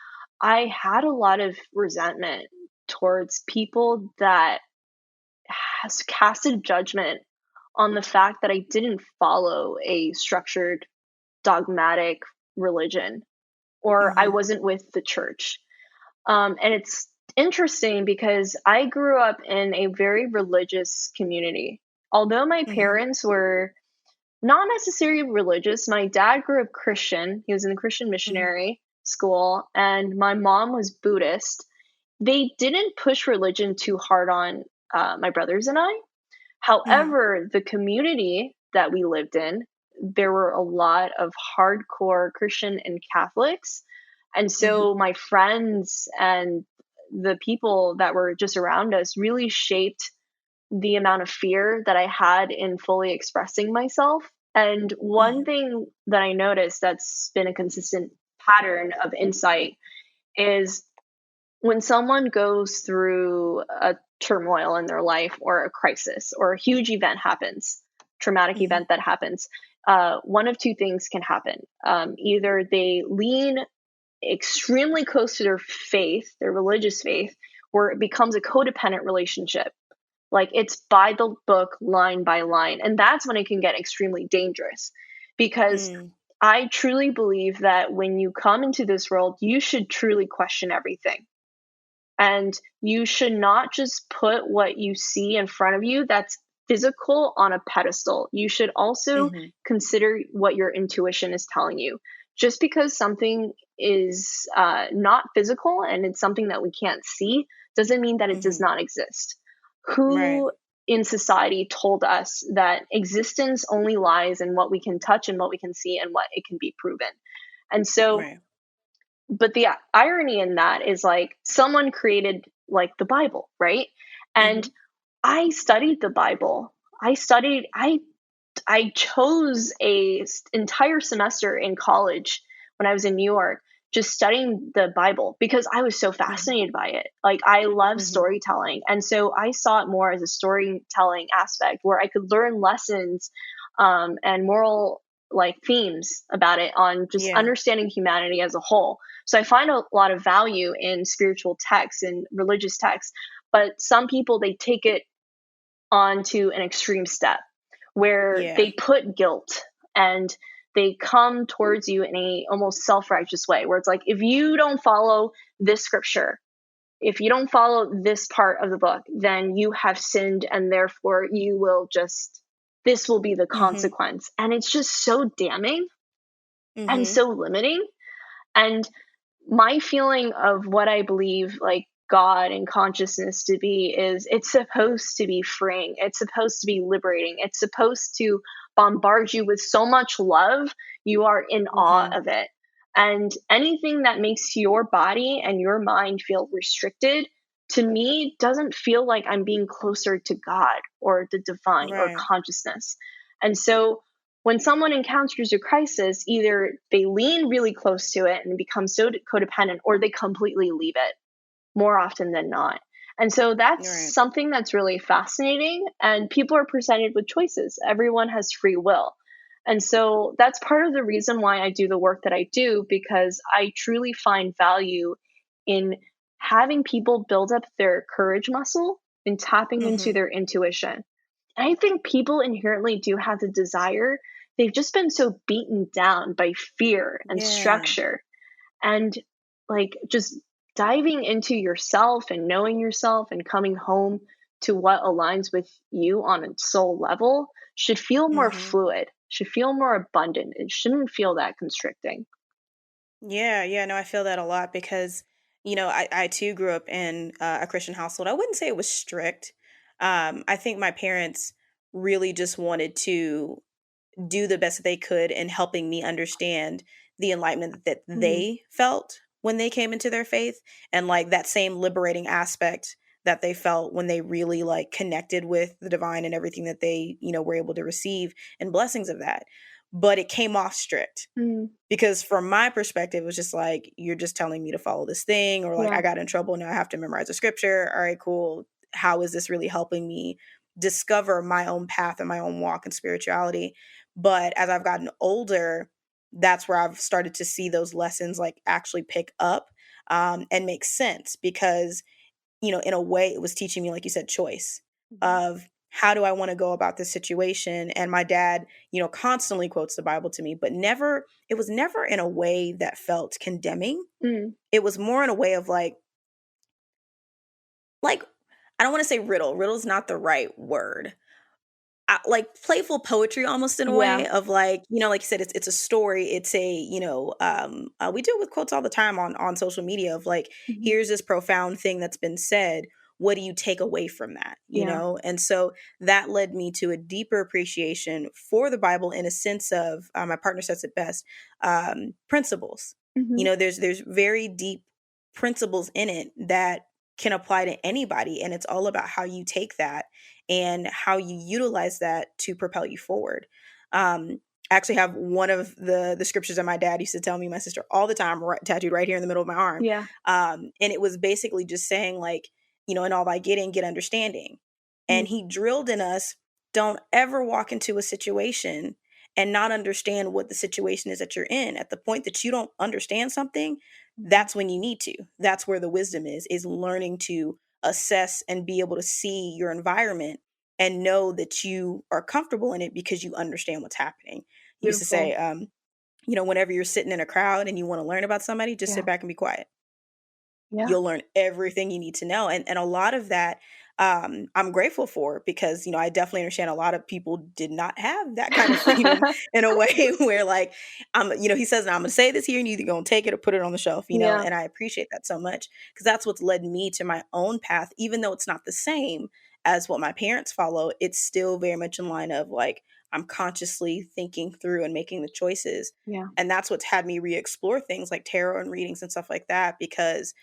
[SPEAKER 2] I had a lot of resentment towards people that has casted judgment on the fact that I didn't follow a structured, dogmatic religion, or I
[SPEAKER 1] Hmm.
[SPEAKER 2] wasn't with the church. And it's interesting because I grew up in a very religious community. Although my
[SPEAKER 1] Hmm.
[SPEAKER 2] parents were not necessarily religious, my dad grew up Christian. He was in the Christian
[SPEAKER 1] Hmm.
[SPEAKER 2] missionary school, and my mom was Buddhist. They didn't push religion too hard on my brothers and I.
[SPEAKER 1] Hmm.
[SPEAKER 2] However, the community that we lived in, there were a lot of hardcore Christian and Catholics. And
[SPEAKER 1] Hmm.
[SPEAKER 2] so my friends and the people that were just around us really shaped the amount of fear that I had in fully expressing myself. And one
[SPEAKER 1] Hmm.
[SPEAKER 2] thing that I noticed that's been a consistent pattern of insight is when someone goes through a turmoil in their life or a crisis or a huge event happens, traumatic
[SPEAKER 1] Hmm.
[SPEAKER 2] event that happens, one of two things can happen. Either they lean extremely close to their faith, their religious faith, where it becomes a codependent relationship. Like it's by the book, line by line. And that's when it can get extremely dangerous, because
[SPEAKER 1] Mm.
[SPEAKER 2] I truly believe that when you come into this world, you should truly question everything, and you should not just put what you see in front of you that's physical on a pedestal. You should also
[SPEAKER 1] Mhm.
[SPEAKER 2] consider what your intuition is telling you. Just because something is not physical and it's something that we can't see doesn't mean that it does
[SPEAKER 1] Mhm.
[SPEAKER 2] not exist.
[SPEAKER 1] Right.
[SPEAKER 2] Who in society told us that existence only lies in what we can touch and what we can see and what it can be proven? And so,
[SPEAKER 1] Right.
[SPEAKER 2] but the irony in that is like someone created like the Bible, right? And
[SPEAKER 1] Mhm.
[SPEAKER 2] I studied the Bible. I chose entire semester in college when I was in New York, just studying the Bible because I was so
[SPEAKER 1] Mhm.
[SPEAKER 2] fascinated by it. Like I love
[SPEAKER 1] Mhm.
[SPEAKER 2] storytelling, and so I saw it more as a storytelling aspect where I could learn lessons and moral like themes about it on just
[SPEAKER 1] Yeah.
[SPEAKER 2] understanding humanity as a whole. So I find a lot of value in spiritual texts and religious texts, but some people, they take it onto an extreme step where
[SPEAKER 1] Yeah.
[SPEAKER 2] they put guilt and they come towards you in a almost self-righteous way where it's like, if you don't follow this scripture, if you don't follow this part of the book, then you have sinned and therefore you will just, this will be the
[SPEAKER 1] Mm-hmm.
[SPEAKER 2] consequence. And it's just so damning and
[SPEAKER 1] Mm-hmm.
[SPEAKER 2] so limiting. And my feeling of what I believe like God and consciousness to be is, it's supposed to be freeing. It's supposed to be liberating. It's supposed to bombard you with so much love. You are in awe
[SPEAKER 1] Mm-hmm.
[SPEAKER 2] of it. And anything that makes your body and your mind feel restricted, to me, doesn't feel like I'm being closer to God or the divine or
[SPEAKER 1] Right.
[SPEAKER 2] consciousness. And so when someone encounters a crisis, either they lean really close to it and become so codependent, or they completely leave it more often than not. And so that's
[SPEAKER 1] Right.
[SPEAKER 2] something that's really fascinating. And people are presented with choices. Everyone has free will. And so that's part of the reason why I do the work that I do, because I truly find value in having people build up their courage muscle and tapping into
[SPEAKER 1] Mm-hmm.
[SPEAKER 2] their intuition. And I think people inherently do have the desire. They've just been so beaten down by fear and
[SPEAKER 1] Yeah.
[SPEAKER 2] structure. And like just diving into yourself and knowing yourself and coming home to what aligns with you on a soul level should feel more
[SPEAKER 1] Mm-hmm.
[SPEAKER 2] fluid, should feel more abundant. It shouldn't feel that constricting.
[SPEAKER 1] Yeah, yeah, no, I feel that a lot because, I too grew up in a Christian household. I wouldn't say it was strict. I think my parents really just wanted to do the best that they could in helping me understand the enlightenment that
[SPEAKER 2] Mm,
[SPEAKER 1] they felt when they came into their faith, and like that same liberating aspect that they felt when they really like connected with the divine and everything that they, were able to receive and blessings of that. But it came off strict
[SPEAKER 2] mm,
[SPEAKER 1] because from my perspective it was just like, you're just telling me to follow this thing, or like
[SPEAKER 2] yeah.
[SPEAKER 1] I got in trouble, now I have to memorize a scripture. All right, cool. How is this really helping me discover my own path and my own walk in spirituality? But as I've gotten older, that's where I've started to see those lessons like actually pick up, and make sense, because in a way it was teaching me, like you said, choice
[SPEAKER 2] Mhm.
[SPEAKER 1] of how do I want to go about this situation. And my dad, constantly quotes the Bible to me, but it was never in a way that felt condemning.
[SPEAKER 2] Mm,
[SPEAKER 1] It was more in a way of like I don't want to say riddle. Riddle's not the right word. Like playful poetry almost, in a
[SPEAKER 2] yeah.
[SPEAKER 1] way of like, like you said, it's a story. It's a, we do it with quotes all the time on social media of like,
[SPEAKER 2] Mhm.
[SPEAKER 1] here's this profound thing that's been said. What do you take away from that?
[SPEAKER 2] Yeah.
[SPEAKER 1] And so that led me to a deeper appreciation for the Bible, in a sense of, my partner says it best, principles.
[SPEAKER 2] Hmm.
[SPEAKER 1] There's very deep principles in it that can apply to anybody, and it's all about how you take that and how you utilize that to propel you forward. I actually have one of the scriptures that my dad used to tell me, my sister, all the time, tattooed right here in the middle of my arm.
[SPEAKER 2] Yeah.
[SPEAKER 1] And it was basically just saying like, in all thy getting, get understanding.
[SPEAKER 2] Mm,
[SPEAKER 1] And he drilled in us, don't ever walk into a situation and not understand what the situation is that you're in. At the point that you don't understand something,
[SPEAKER 2] mhm.
[SPEAKER 1] that's when you need to. That's where the wisdom is learning to assess and be able to see your environment and know that you are comfortable in it because you understand what's happening. He used to
[SPEAKER 2] Beautiful.
[SPEAKER 1] say, whenever you're sitting in a crowd and you want to learn about somebody, just sit
[SPEAKER 2] Yeah.
[SPEAKER 1] back and be quiet.
[SPEAKER 2] Yeah.
[SPEAKER 1] You'll learn everything you need to know. And a lot of that, I'm grateful for, because I definitely understand a lot of people did not have that kind of freedom in a way where like, he says, I'm gonna say this here and you either gonna take it or put it on the shelf,
[SPEAKER 2] Yeah.
[SPEAKER 1] and I appreciate that so much, because that's what's led me to my own path. Even though it's not the same as what my parents follow, it's still very much in line of like, I'm consciously thinking through and making the choices.
[SPEAKER 2] Yeah.
[SPEAKER 1] And that's what's had me re-explore things like tarot and readings and stuff like that, because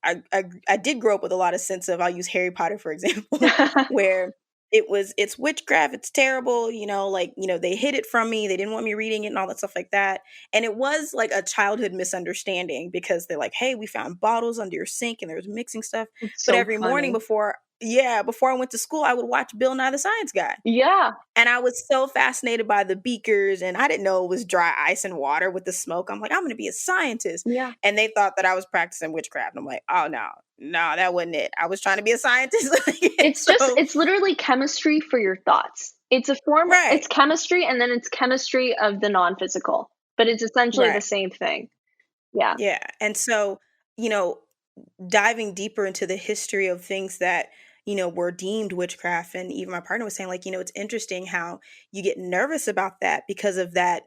[SPEAKER 1] I did grow up with a lot of sense of, I'll use Harry Potter for example, where it's witchcraft, it's terrible, like, they hid it from me, they didn't want me reading it and all that stuff like that. And it was like a childhood misunderstanding, because they're like, hey, we found bottles under your sink and there's mixing stuff.
[SPEAKER 2] It's
[SPEAKER 1] But
[SPEAKER 2] so
[SPEAKER 1] every morning
[SPEAKER 2] funny.
[SPEAKER 1] before yeah, before I went to school, I would watch Bill Nye the Science Guy.
[SPEAKER 2] Yeah.
[SPEAKER 1] And I was so fascinated by the beakers, and I didn't know it was dry ice and water with the smoke. I'm like, I'm going to be a scientist.
[SPEAKER 2] Yeah.
[SPEAKER 1] And they thought that I was practicing witchcraft. And I'm like, oh, no, that wasn't it. I was trying to be a scientist. So,
[SPEAKER 2] It's literally chemistry for your thoughts. It's
[SPEAKER 1] right,
[SPEAKER 2] chemistry, and then it's chemistry of the non-physical, but it's essentially the
[SPEAKER 1] right.
[SPEAKER 2] same thing. Yeah.
[SPEAKER 1] Yeah. And so, you know, diving deeper into the history of things that were deemed witchcraft, and even my partner was saying, like, it's interesting how you get nervous about that because of that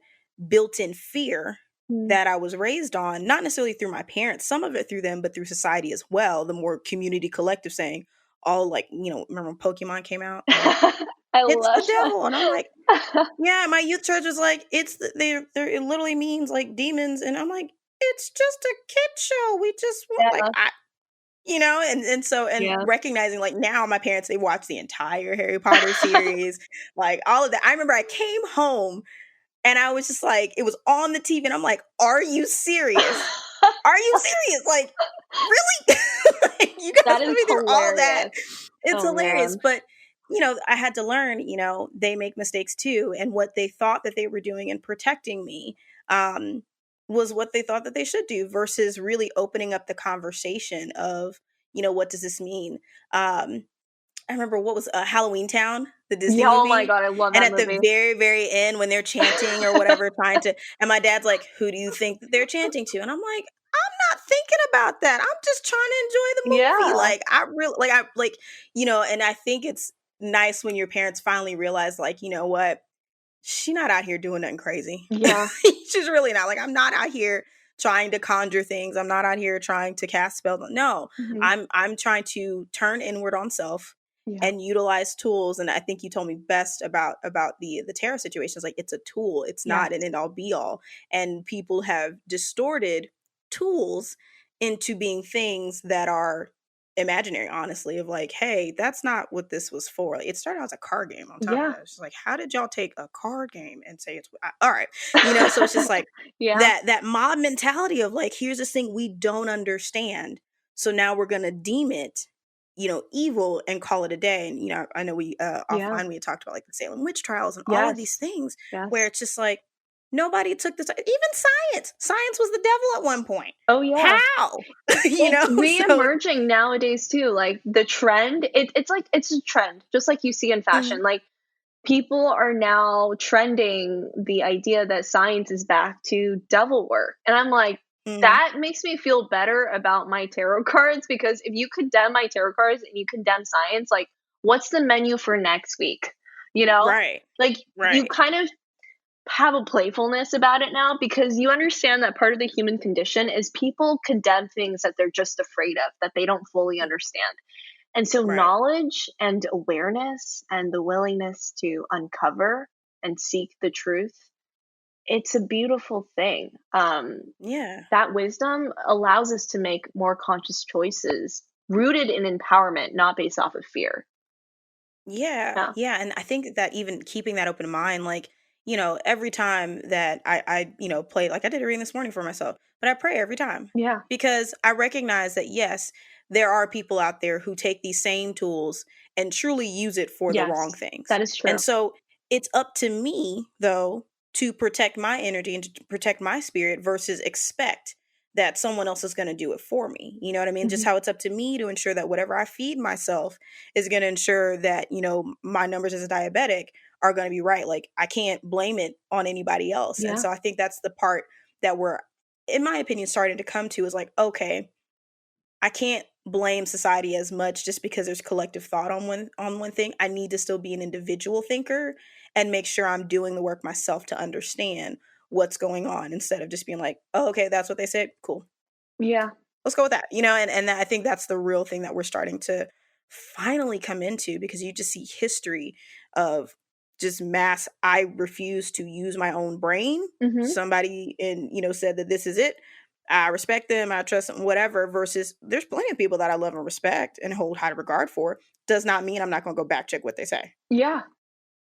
[SPEAKER 1] built-in fear
[SPEAKER 2] Mm.
[SPEAKER 1] that I was raised on, not necessarily through my parents, some of it through them, but through society as well, the more community collective saying, all, like, remember when Pokemon came out, like,
[SPEAKER 2] I
[SPEAKER 1] it's
[SPEAKER 2] love
[SPEAKER 1] the devil, and I'm like,
[SPEAKER 2] that.
[SPEAKER 1] yeah, my youth church was like, it's they're it literally means like demons, and I'm like, it's just a kid show, we just want, like,
[SPEAKER 2] Yeah,
[SPEAKER 1] and so, and
[SPEAKER 2] yeah.
[SPEAKER 1] recognizing, like, now my parents, they watch the entire Harry Potter series, like, all of that. I remember I came home and I was just like, it was on the TV and I'm like, are you serious? Are you serious? Like, really? Like, you guys
[SPEAKER 2] That
[SPEAKER 1] put
[SPEAKER 2] is
[SPEAKER 1] me through all that?
[SPEAKER 2] hilarious.
[SPEAKER 1] It's
[SPEAKER 2] Oh,
[SPEAKER 1] hilarious.
[SPEAKER 2] man.
[SPEAKER 1] But, I had to learn, they make mistakes too. And what they thought that they were doing and protecting me um, was what they thought that they should do versus really opening up the conversation of, what does this mean? I remember what was Halloween Town, the Disney
[SPEAKER 2] Yeah, oh my
[SPEAKER 1] movie,
[SPEAKER 2] god, I love
[SPEAKER 1] and
[SPEAKER 2] that
[SPEAKER 1] at the
[SPEAKER 2] movie.
[SPEAKER 1] very, very end when they're chanting or whatever, trying to, and my dad's like, "Who do you think that they're chanting to?" And I'm like, "I'm not thinking about that. I'm just trying to enjoy the movie."
[SPEAKER 2] Yeah.
[SPEAKER 1] Like, and I think it's nice when your parents finally realize, like, you know what, she not out here doing nothing crazy.
[SPEAKER 2] Yeah.
[SPEAKER 1] She's really not. Like, I'm not out here trying to conjure things. I'm not out here trying to cast spells. No,
[SPEAKER 2] Mhm.
[SPEAKER 1] I'm trying to turn inward on self
[SPEAKER 2] Yeah.
[SPEAKER 1] and utilize tools. And I think you told me best about the tarot situations. Like, it's a tool. It's
[SPEAKER 2] Yes.
[SPEAKER 1] not an end all be all. And people have distorted tools into being things that are imaginary, honestly, of like, hey, that's not what this was for. Like, it started out as a card game on top of
[SPEAKER 2] Yeah.
[SPEAKER 1] that. It's just like, how did y'all take a card game and say it's all right? So it's just like
[SPEAKER 2] Yeah.
[SPEAKER 1] that mob mentality of like, here's this thing we don't understand. So now we're gonna deem it, evil and call it a day. And I know we
[SPEAKER 2] Yeah.
[SPEAKER 1] offline we had talked about like the Salem witch trials and all of these
[SPEAKER 2] Yes.
[SPEAKER 1] things
[SPEAKER 2] Yes.
[SPEAKER 1] where it's just like nobody took this, even science. Science was the devil at one point.
[SPEAKER 2] Oh, yeah.
[SPEAKER 1] How?
[SPEAKER 2] It's
[SPEAKER 1] So
[SPEAKER 2] reemerging nowadays too, like, the trend it's like it's a trend, just like you see in
[SPEAKER 1] mhm,
[SPEAKER 2] fashion, like, people are now trending the idea that science is back to devil work, and I'm like,
[SPEAKER 1] mhm.
[SPEAKER 2] that makes me feel better about my tarot cards, because if you condemn my tarot cards and you condemn science, like, what's the menu for next week? You know?
[SPEAKER 1] Right.
[SPEAKER 2] Like, you
[SPEAKER 1] Right.
[SPEAKER 2] kind of have a playfulness about it now, because you understand that part of the human condition is people condemn things that they're just afraid of, that they don't fully understand. And so,
[SPEAKER 1] Right.
[SPEAKER 2] knowledge and awareness and the willingness to uncover and seek the truth, it's a beautiful thing.
[SPEAKER 1] Yeah.
[SPEAKER 2] That wisdom allows us to make more conscious choices rooted in empowerment, not based off of fear.
[SPEAKER 1] Yeah,
[SPEAKER 2] Yeah.
[SPEAKER 1] yeah, and I think that even keeping that open mind, like, every time that I play, like I did a reading this morning for myself, but I pray every time
[SPEAKER 2] Yeah.
[SPEAKER 1] because I recognize that yes, there are people out there who take these same tools and truly use it for the
[SPEAKER 2] Yes.
[SPEAKER 1] wrong things.
[SPEAKER 2] That is
[SPEAKER 1] And
[SPEAKER 2] true.
[SPEAKER 1] so it's up to me though to protect my energy and to protect my spirit versus expect that someone else is going to do it for me. You know what I mean? Just
[SPEAKER 2] Mhm.
[SPEAKER 1] how it's up to me to ensure that whatever I feed myself is going to ensure that my numbers as a diabetic are going to be right. Like, I can't blame it on anybody else. And
[SPEAKER 2] Yeah.
[SPEAKER 1] so I think that's the part that we're, in my opinion, starting to come to is like, okay, I can't blame society as much just because there's collective thought on one thing. I need to still be an individual thinker and make sure I'm doing the work myself to understand what's going on instead of just being like, oh, okay, that's what they said, cool,
[SPEAKER 2] Yeah.
[SPEAKER 1] let's go with that. And I think that's the real thing that we're starting to finally come into because you just see history of just mass, I refuse to use my own brain.
[SPEAKER 2] Mhm.
[SPEAKER 1] Somebody said that this is it. I respect them, I trust them, whatever, versus there's plenty of people that I love and respect and hold high regard for. Does not mean I'm not going to go back check what they say.
[SPEAKER 2] Yeah.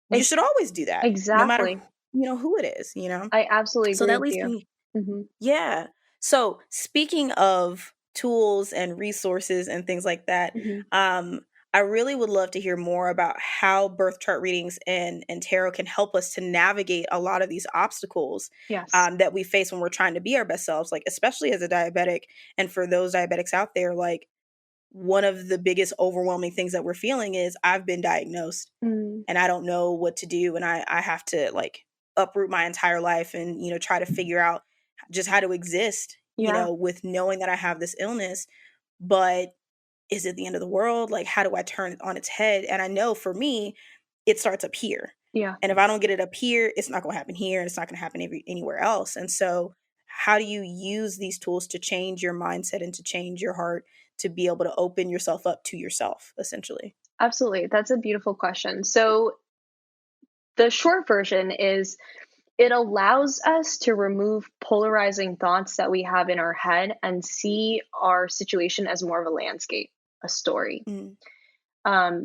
[SPEAKER 1] You should always do that, no matter
[SPEAKER 2] Exactly.
[SPEAKER 1] who it is.
[SPEAKER 2] I absolutely
[SPEAKER 1] So
[SPEAKER 2] agree
[SPEAKER 1] that
[SPEAKER 2] with
[SPEAKER 1] leads
[SPEAKER 2] you.
[SPEAKER 1] me,
[SPEAKER 2] Mhm.
[SPEAKER 1] yeah. So speaking of tools and resources and things like that,
[SPEAKER 2] Mhm.
[SPEAKER 1] um, I really would love to hear more about how birth chart readings and tarot can help us to navigate a lot of these obstacles
[SPEAKER 2] Yes.
[SPEAKER 1] that we face when we're trying to be our best selves, like especially as a diabetic. And for those diabetics out there, like one of the biggest overwhelming things that we're feeling is I've been diagnosed
[SPEAKER 2] Mm,
[SPEAKER 1] and I don't know what to do. And I have to like uproot my entire life and, try to figure out just how to exist,
[SPEAKER 2] yeah.
[SPEAKER 1] with knowing that I have this illness. But is it the end of the world? Like, how do I turn it on its head? And I know for me, it starts up here.
[SPEAKER 2] Yeah.
[SPEAKER 1] And if I don't get it up here, it's not going to happen here and it's not going to happen anywhere else. And so, how do you use these tools to change your mindset and to change your heart to be able to open yourself up to yourself, essentially?
[SPEAKER 2] Absolutely. That's a beautiful question. So, the short version is it allows us to remove polarizing thoughts that we have in our head and see our situation as more of a landscape, a story.
[SPEAKER 1] Mm,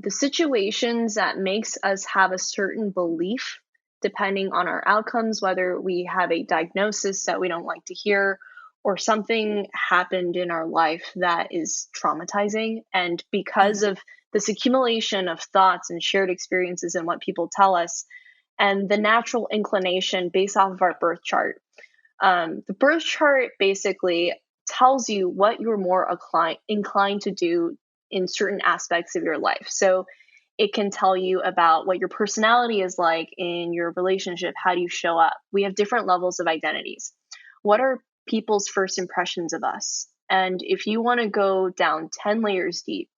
[SPEAKER 2] The situations that makes us have a certain belief depending on our outcomes, whether we have a diagnosis that we don't like to hear or something happened in our life that is traumatizing. And because
[SPEAKER 1] mm,
[SPEAKER 2] of this accumulation of thoughts and shared experiences and what people tell us, and the natural inclination based off of our birth chart. The birth chart basically tells you what you're more inclined to do in certain aspects of your life. So it can tell you about what your personality is like in your relationship. How do you show up? We have different levels of identities. What are people's first impressions of us? And if you want to go down 10 layers deep,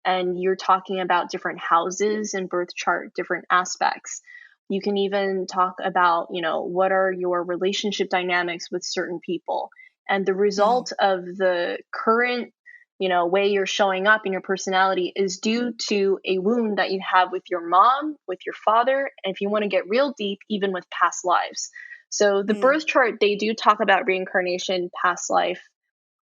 [SPEAKER 2] and you're talking about different houses and birth chart, different aspects. You can even talk about, what are your relationship dynamics with certain people. And the
[SPEAKER 1] mm,
[SPEAKER 2] result of the current, way you're showing up in your personality is due to a wound that you have with your mom, with your father, and if you want to get real deep, even with past lives. So the
[SPEAKER 1] mm,
[SPEAKER 2] birth chart, they do talk about reincarnation, past life,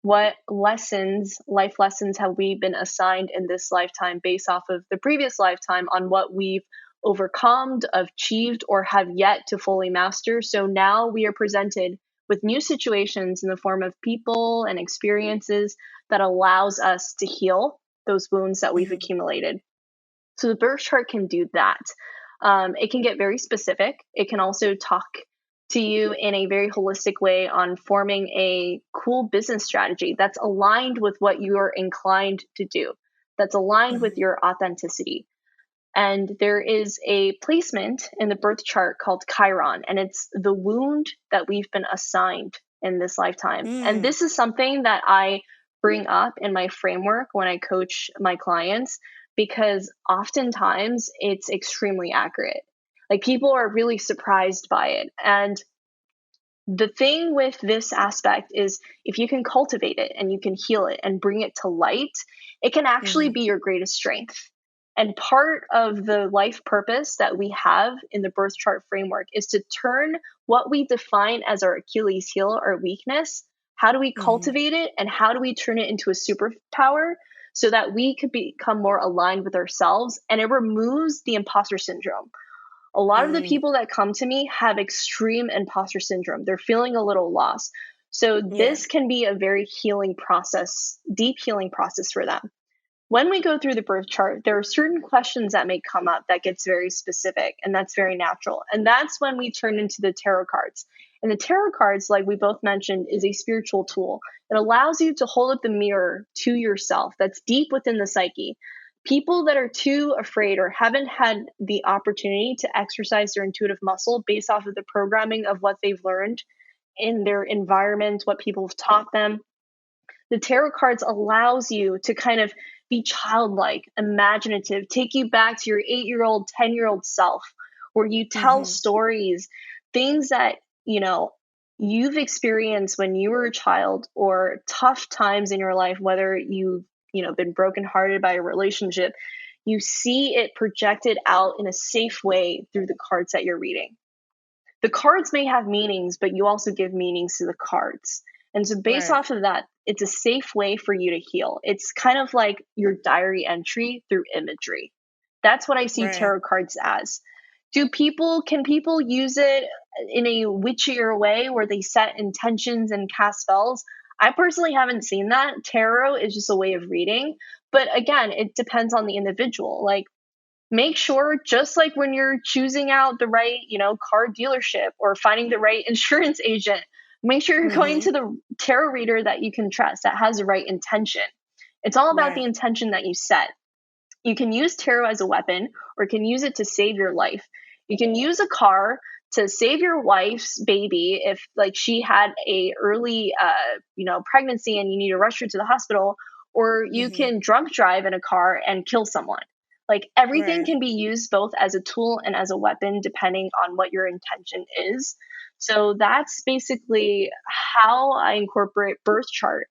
[SPEAKER 2] what lessons, life lessons, have we been assigned in this lifetime based off of the previous lifetime on what we've overcome, achieved, or have yet to fully master? So now we are presented with new situations in the form of people and experiences that allows us to heal those wounds that we've
[SPEAKER 1] mm,
[SPEAKER 2] accumulated. So the birth chart can do that. It can get very specific. It can also talk to you in a very holistic way on forming a cool business strategy that's aligned with what you are inclined to do, that's aligned with
[SPEAKER 1] mm,
[SPEAKER 2] your authenticity. And there is a placement in the birth chart called Chiron, and it's the wound that we've been assigned in this lifetime. And
[SPEAKER 1] mm,
[SPEAKER 2] this is something that I bring up in my framework when I coach my clients because oftentimes it's extremely accurate. Like people are really surprised by it. And the thing with this aspect is if you can cultivate it and you can heal it and bring it to light, it can actually
[SPEAKER 1] mm,
[SPEAKER 2] be your greatest strength. And part of the life purpose that we have in the birth chart framework is to turn what we define as our Achilles heel, our weakness, how do we
[SPEAKER 1] mm,
[SPEAKER 2] cultivate it and how do we turn it into a superpower so that we could become more aligned with ourselves, and it removes the imposter syndrome. A lot of the
[SPEAKER 1] mm.
[SPEAKER 2] people that come to me have extreme imposter syndrome. They're feeling a little lost. So
[SPEAKER 1] Yeah.
[SPEAKER 2] this can be a very healing process, deep healing process for them. When we go through the birth chart, there are certain questions that may come up that gets very specific, and that's very natural. And that's when we turn into the tarot cards. And the tarot cards, like we both mentioned, is a spiritual tool. It allows you to hold up the mirror to yourself that's deep within the psyche. People that are too afraid or haven't had the opportunity to exercise their intuitive muscle based off of the programming of what they've learned in their environment, what people have taught them, the tarot cards allows you to kind of be childlike, imaginative, take you back to your 8-year-old, 10-year-old self, where you tell
[SPEAKER 1] Mhm.
[SPEAKER 2] stories, things that, you've experienced when you were a child or tough times in your life, whether you've, been brokenhearted by a relationship, you see it projected out in a safe way through the cards that you're reading. The cards may have meanings, but you also give meanings to the cards. And so, based
[SPEAKER 1] Right.
[SPEAKER 2] off of that, it's a safe way for you to heal. It's kind of like your diary entry through imagery. That's what I see
[SPEAKER 1] Right.
[SPEAKER 2] tarot cards as. Can people use it in a witchier way where they set intentions and cast spells? I personally haven't seen that. Tarot is just a way of reading, but again, it depends on the individual. Like, make sure, just like when you're choosing out the right, car dealership or finding the right insurance agent, make sure you're going
[SPEAKER 1] Mm-hmm.
[SPEAKER 2] to the tarot reader that you can trust, that has the right intention. It's all about the
[SPEAKER 1] Right.
[SPEAKER 2] intention that you set. You can use tarot as a weapon, or you can use it to save your life. You can use a car to save your wife's baby if, like, she had a early pregnancy and you need to rush her to the hospital, or you
[SPEAKER 1] Mm-hmm.
[SPEAKER 2] can drunk drive in a car and kill someone. Like, everything
[SPEAKER 1] Right.
[SPEAKER 2] can be used both as a tool and as a weapon depending on what your intention is. So that's basically how I incorporate birth chart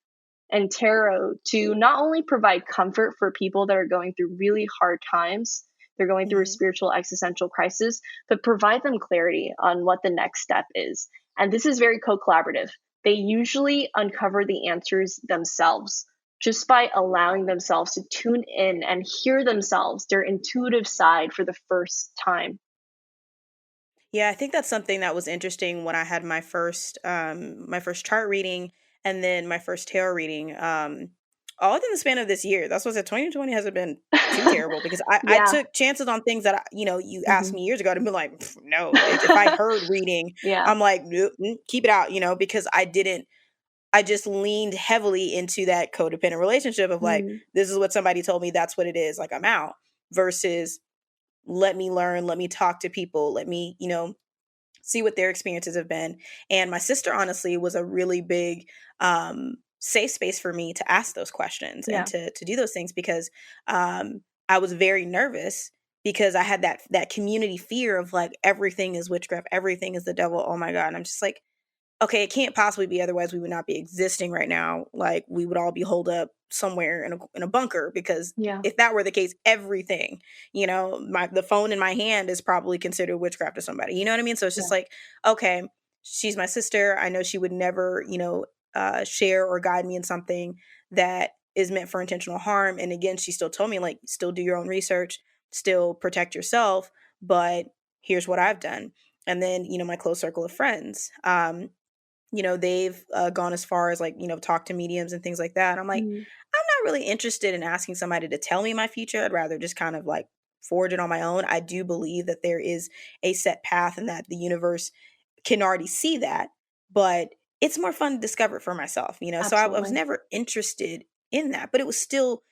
[SPEAKER 2] and tarot to not only provide comfort for people that are going through really hard times, they're going through a
[SPEAKER 1] Mm-hmm.
[SPEAKER 2] spiritual existential crisis, but provide them clarity on what the next step is. And this is very co collaborative. They usually uncover the answers themselves just by allowing themselves to tune in and hear themselves, their intuitive side, for the first time.
[SPEAKER 1] Yeah, I think that's something that was interesting when I had my first chart reading and then my first tarot reading. All within the span of this year. That's what I said. 2020 hasn't been too terrible because I
[SPEAKER 2] Yeah.
[SPEAKER 1] took chances on things that you asked
[SPEAKER 2] Hmm.
[SPEAKER 1] me years ago to be like, "Pff, no. If I heard reading,
[SPEAKER 2] Yeah.
[SPEAKER 1] I'm like, "Nope, keep it out, because I just leaned heavily into that codependent relationship of like,
[SPEAKER 2] Mm.
[SPEAKER 1] this is what somebody told me, that's what it is, like I'm out, versus let me learn, let me talk to people, let me, see what their experiences have been. And my sister honestly was a really big safe space for me to ask those questions and
[SPEAKER 2] Yeah.
[SPEAKER 1] to do those things because I was very nervous because I had that community fear of like everything is witchcraft, everything is the devil. Oh my God. And I'm just like, okay, it can't possibly be otherwise we would not be existing right now. Like we would all be holed up somewhere in a bunker because
[SPEAKER 2] Yeah.
[SPEAKER 1] if that were the case, everything, the phone in my hand is probably considered witchcraft to somebody. You know what I mean? So it's just
[SPEAKER 2] Yeah.
[SPEAKER 1] like, okay, she's my sister. I know she would never, share or guide me in something that is meant for intentional harm. And again, she still told me like, still do your own research, still protect yourself. But here's what I've done. And then, my close circle of friends. They've gone as far as like, talk to mediums and things like that. I'm like,
[SPEAKER 2] Mm.
[SPEAKER 1] I'm not really interested in asking somebody to tell me my future. I'd rather just kind of like forge it on my own. I do believe that there is a set path and that the universe can already see that, but it's more fun to discover it for myself. So I was
[SPEAKER 2] Absolutely.
[SPEAKER 1] never interested in that, but it was still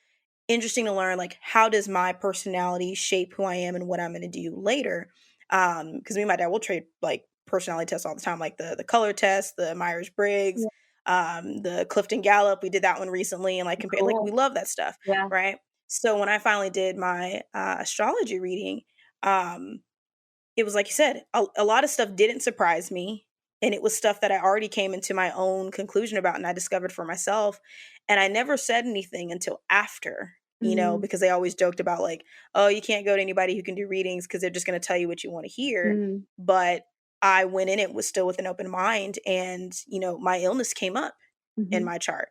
[SPEAKER 1] interesting to learn like how does my personality shape who I am and what I'm going to do later. Because me and my dad will trade like personality tests all the time, like the color test, the Myers Briggs,
[SPEAKER 2] Yeah.
[SPEAKER 1] the Clifton Gallup. We did that one recently and like compared, like we
[SPEAKER 2] Cool.
[SPEAKER 1] love that stuff,
[SPEAKER 2] Yeah.
[SPEAKER 1] right? So when I finally did my astrology reading, um, it was like you said, a lot of stuff didn't surprise me. And it was stuff that I already came into my own conclusion about and I discovered for myself. And I never said anything until after,
[SPEAKER 2] Mm.
[SPEAKER 1] because they always joked about like, oh, you can't go to anybody who can do readings because they're just going to tell you what you want to hear.
[SPEAKER 2] Mm.
[SPEAKER 1] But I went in it was still with an open mind. And, my illness came up in
[SPEAKER 2] Mhm.
[SPEAKER 1] my chart,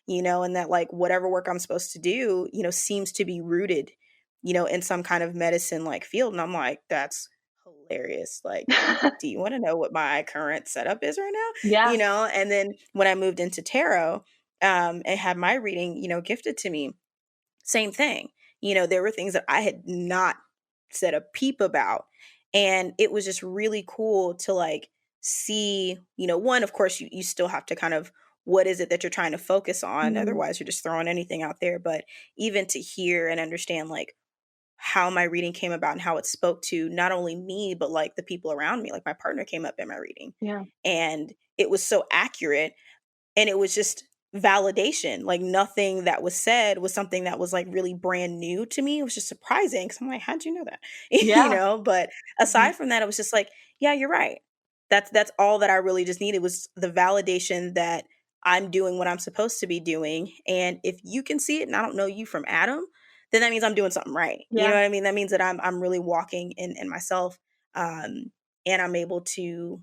[SPEAKER 1] and that like whatever work I'm supposed to do, seems to be rooted, in some kind of medicine like field. And I'm like, that's hilarious. Like, do you want to know what my current setup is right now?
[SPEAKER 2] Yeah.
[SPEAKER 1] And then when I moved into tarot, and had my reading, gifted to me, same thing. There were things that I had not said a peep about. And it was just really cool to like see, one, of course, you still have to kind of, what is it that you're trying to focus on?
[SPEAKER 2] Mm.
[SPEAKER 1] Otherwise, you're just throwing anything out there. But even to hear and understand, like, how my reading came about and how it spoke to not only me, but like the people around me. Like, my partner came up in my reading
[SPEAKER 2] Yeah.
[SPEAKER 1] and it was so accurate and it was just validation. Like nothing that was said was something that was like really brand new to me. It was just surprising because I'm like, how'd you know that?
[SPEAKER 2] Yeah.
[SPEAKER 1] But
[SPEAKER 2] Mhm.
[SPEAKER 1] aside from that, it was just like, yeah, you're right. That's all that I really just needed was the validation that I'm doing what I'm supposed to be doing. And if you can see it and I don't know you from Adam, then that means I'm doing something right. You know
[SPEAKER 2] Yeah.
[SPEAKER 1] what I mean? That means that I'm really walking in myself. Um, and I'm able to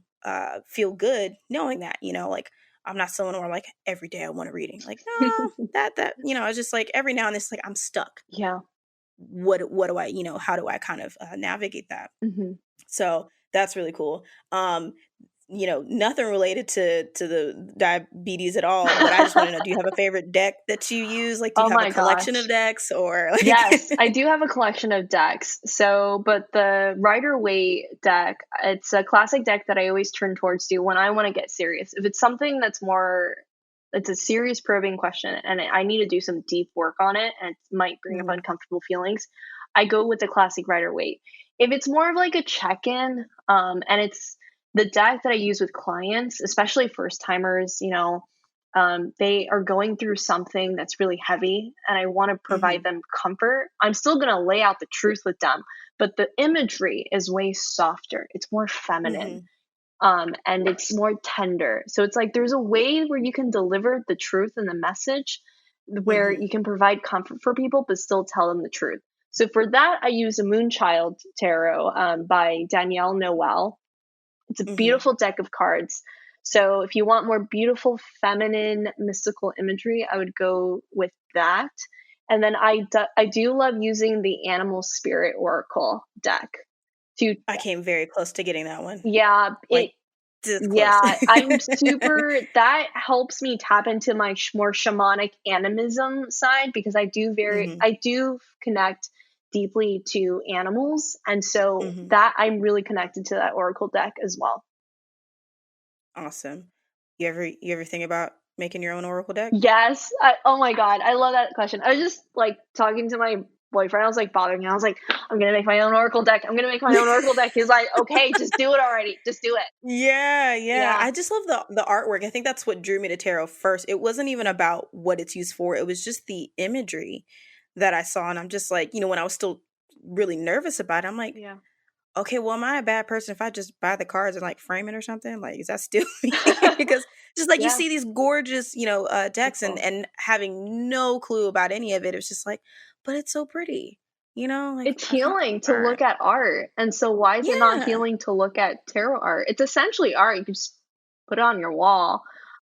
[SPEAKER 1] feel good knowing that, like I'm not someone where I'm like every day I want a reading. Like, no, it's just like every now and then it's like I'm stuck.
[SPEAKER 2] Yeah.
[SPEAKER 1] What do I, how do I kind of navigate that?
[SPEAKER 2] Mhm.
[SPEAKER 1] So that's really cool. nothing related to the diabetes at all, but I just want to know, do you have a favorite deck that you use? Like, do you
[SPEAKER 2] Oh
[SPEAKER 1] have a
[SPEAKER 2] my
[SPEAKER 1] collection of
[SPEAKER 2] gosh.
[SPEAKER 1] decks or like
[SPEAKER 2] Yes, I do have a collection of decks. So, but the Rider Waite deck, it's a classic deck that I always turn towards to when I want to get serious. If it's something that's more, it's a serious probing question and I need to do some deep work on it and it might bring up
[SPEAKER 1] Mhm,
[SPEAKER 2] uncomfortable feelings, I go with the classic Rider Waite. If it's more of like a check in, and it's the deck that I use with clients, especially first timers, they are going through something that's really heavy and I want to provide
[SPEAKER 1] mhm,
[SPEAKER 2] them comfort. I'm still going to lay out the truth with them, but the imagery is way softer. It's more feminine.
[SPEAKER 1] mhm,
[SPEAKER 2] And it's more tender. So it's like there's a way where you can deliver the truth and the message where
[SPEAKER 1] mhm,
[SPEAKER 2] you can provide comfort for people, but still tell them the truth. So for that, I use a Moonchild Tarot by Danielle Noel. It's a
[SPEAKER 1] mhm.
[SPEAKER 2] beautiful deck of cards. So if you want more beautiful, feminine, mystical imagery, I would go with that. And then I do love using the Animal Spirit Oracle deck to,
[SPEAKER 1] I came very close to getting that one.
[SPEAKER 2] yeah,
[SPEAKER 1] Like, this close.
[SPEAKER 2] yeah, I'm super, that helps me tap into my more shamanic animism side because
[SPEAKER 1] Mhm,
[SPEAKER 2] I do connect deeply to animals. And so
[SPEAKER 1] mhm.
[SPEAKER 2] that I'm really connected to that Oracle deck as well.
[SPEAKER 1] Awesome. You ever think about making your own Oracle deck?
[SPEAKER 2] Yes. Oh my God. I love that question. I was just like talking to my boyfriend. I was like bothering him. I was like, I'm going to make my own Oracle deck. I'm going to make my own Oracle deck. He's like, okay, just do it already. Just do it.
[SPEAKER 1] Yeah, yeah.
[SPEAKER 2] Yeah.
[SPEAKER 1] I just love the artwork. I think that's what drew me to tarot first. It wasn't even about what it's used for. It was just the imagery that I saw, and I'm just like, when I was still really nervous about it, I'm like,
[SPEAKER 2] Yeah.
[SPEAKER 1] okay, well, am I a bad person if I just buy the cards and like frame it or something? Like, is that still me? Because just like you
[SPEAKER 2] Yeah.
[SPEAKER 1] see these gorgeous,
[SPEAKER 2] So
[SPEAKER 1] decks and
[SPEAKER 2] cool.
[SPEAKER 1] having no clue about any of it, it's just like, but it's so pretty, like
[SPEAKER 2] It's
[SPEAKER 1] I thought,
[SPEAKER 2] healing to
[SPEAKER 1] all right,
[SPEAKER 2] look at art. And so why is it not
[SPEAKER 1] yeah,
[SPEAKER 2] healing to look at tarot art? It's essentially art. You can just put it on your wall.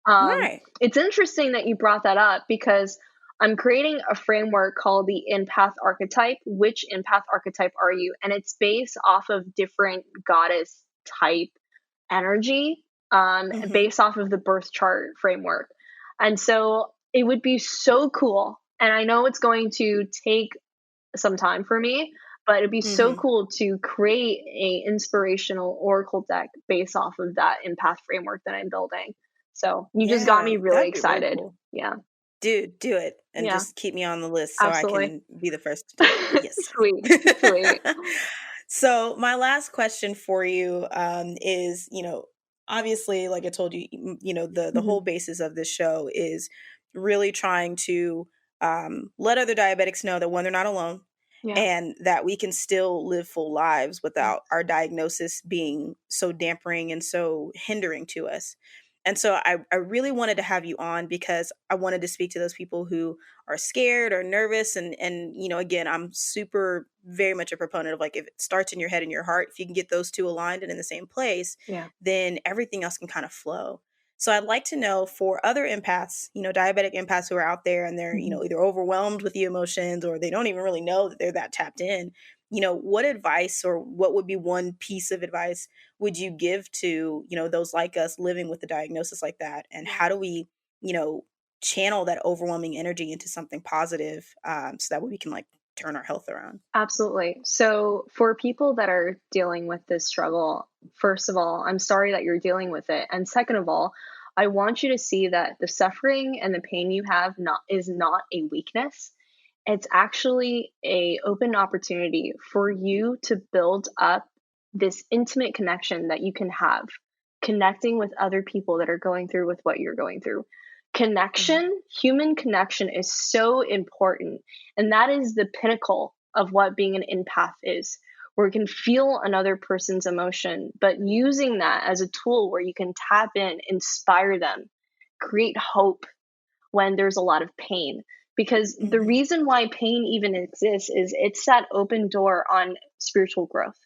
[SPEAKER 1] right,
[SPEAKER 2] It's interesting that you brought that up because I'm creating a framework called the empath archetype. Which empath archetype are you? And it's based off of different goddess type energy,
[SPEAKER 1] mm-hmm,
[SPEAKER 2] based off of the birth chart framework. And so it would be so cool. And I know it's going to take some time for me, but it'd be so
[SPEAKER 1] mm-hmm.
[SPEAKER 2] cool to create a inspirational oracle deck based off of that empath framework that I'm building. So you just got
[SPEAKER 1] Yeah,
[SPEAKER 2] me really
[SPEAKER 1] that'd be really
[SPEAKER 2] excited.
[SPEAKER 1] cool.
[SPEAKER 2] Yeah.
[SPEAKER 1] Dude, do it and
[SPEAKER 2] Yeah.
[SPEAKER 1] just keep me on the list so I
[SPEAKER 2] Absolutely.
[SPEAKER 1] can be the first to do it. Yes,
[SPEAKER 2] Sweet.
[SPEAKER 1] honey.
[SPEAKER 2] Sweet.
[SPEAKER 1] So my last question for you is, obviously, like I told you, the
[SPEAKER 2] Hmm.
[SPEAKER 1] whole basis of this show is really trying to let other diabetics know that one, they're not alone,
[SPEAKER 2] Yeah.
[SPEAKER 1] and that we can still live full lives
[SPEAKER 2] Yeah.
[SPEAKER 1] without our diagnosis being so dampering and so hindering to us. And so I really wanted to have you on because I wanted to speak to those people who are scared or nervous. And again, I'm super very much a proponent of, like, if it starts in your head and your heart, if you can get those two aligned and in the same place,
[SPEAKER 2] Yeah.
[SPEAKER 1] then everything else can kind of flow. So I'd like to know, for other empaths, diabetic empaths who are out there and they're,
[SPEAKER 2] Hmm.
[SPEAKER 1] either overwhelmed with the emotions or they don't even really know that they're that tapped in, what advice, or what would be one piece of advice would you give to, those like us living with a diagnosis like that? And
[SPEAKER 2] Yeah.
[SPEAKER 1] how do we, you know, channel that overwhelming energy into something positive, so that way we can, like, turn our health around?
[SPEAKER 2] Absolutely. So, for people that are dealing with this struggle, first of all, I'm sorry that you're dealing with it. And second of all, I want you to see that the suffering and the pain you have not is not a weakness. It's actually a open opportunity for you to build up this intimate connection that you can have, connecting with other people that are going through with what you're going through.
[SPEAKER 1] Mhm,
[SPEAKER 2] Connection, human connection is so important. And that is the pinnacle of what being an empath is, where you can feel another person's emotion, but using that as a tool where you can tap in, inspire them, create hope when there's a lot of pain. Because the
[SPEAKER 1] mhm,
[SPEAKER 2] reason why pain even exists is it's that open door on spiritual growth.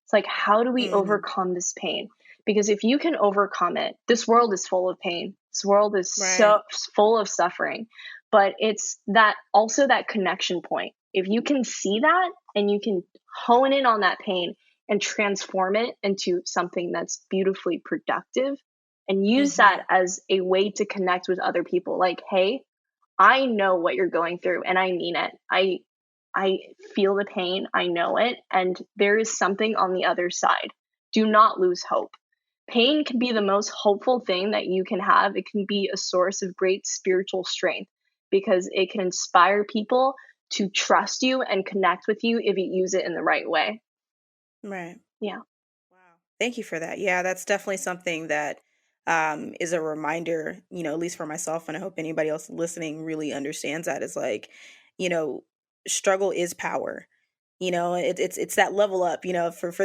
[SPEAKER 2] It's like, how do we
[SPEAKER 1] mhm.
[SPEAKER 2] overcome this pain? Because if you can overcome it, this world is full of pain. This world is so
[SPEAKER 1] Right.
[SPEAKER 2] full of suffering, but it's that also that connection point. If you can see that and you can hone in on that pain and transform it into something that's beautifully productive and use that
[SPEAKER 1] Mm-hmm.
[SPEAKER 2] as a way to connect with other people. Like, hey, I know what you're going through and I mean it. I feel the pain, I know it, and there is something on the other side. Do not lose hope. Pain can be the most hopeful thing that you can have. It can be a source of great spiritual strength because it can inspire people to trust you and connect with you if you use it in the right way.
[SPEAKER 1] Right.
[SPEAKER 2] Yeah.
[SPEAKER 1] Wow. Thank you for that. Yeah, that's definitely something that is a reminder, at least for myself, and I hope anybody else listening really understands that is like, you know, struggle is power. It's that level up, for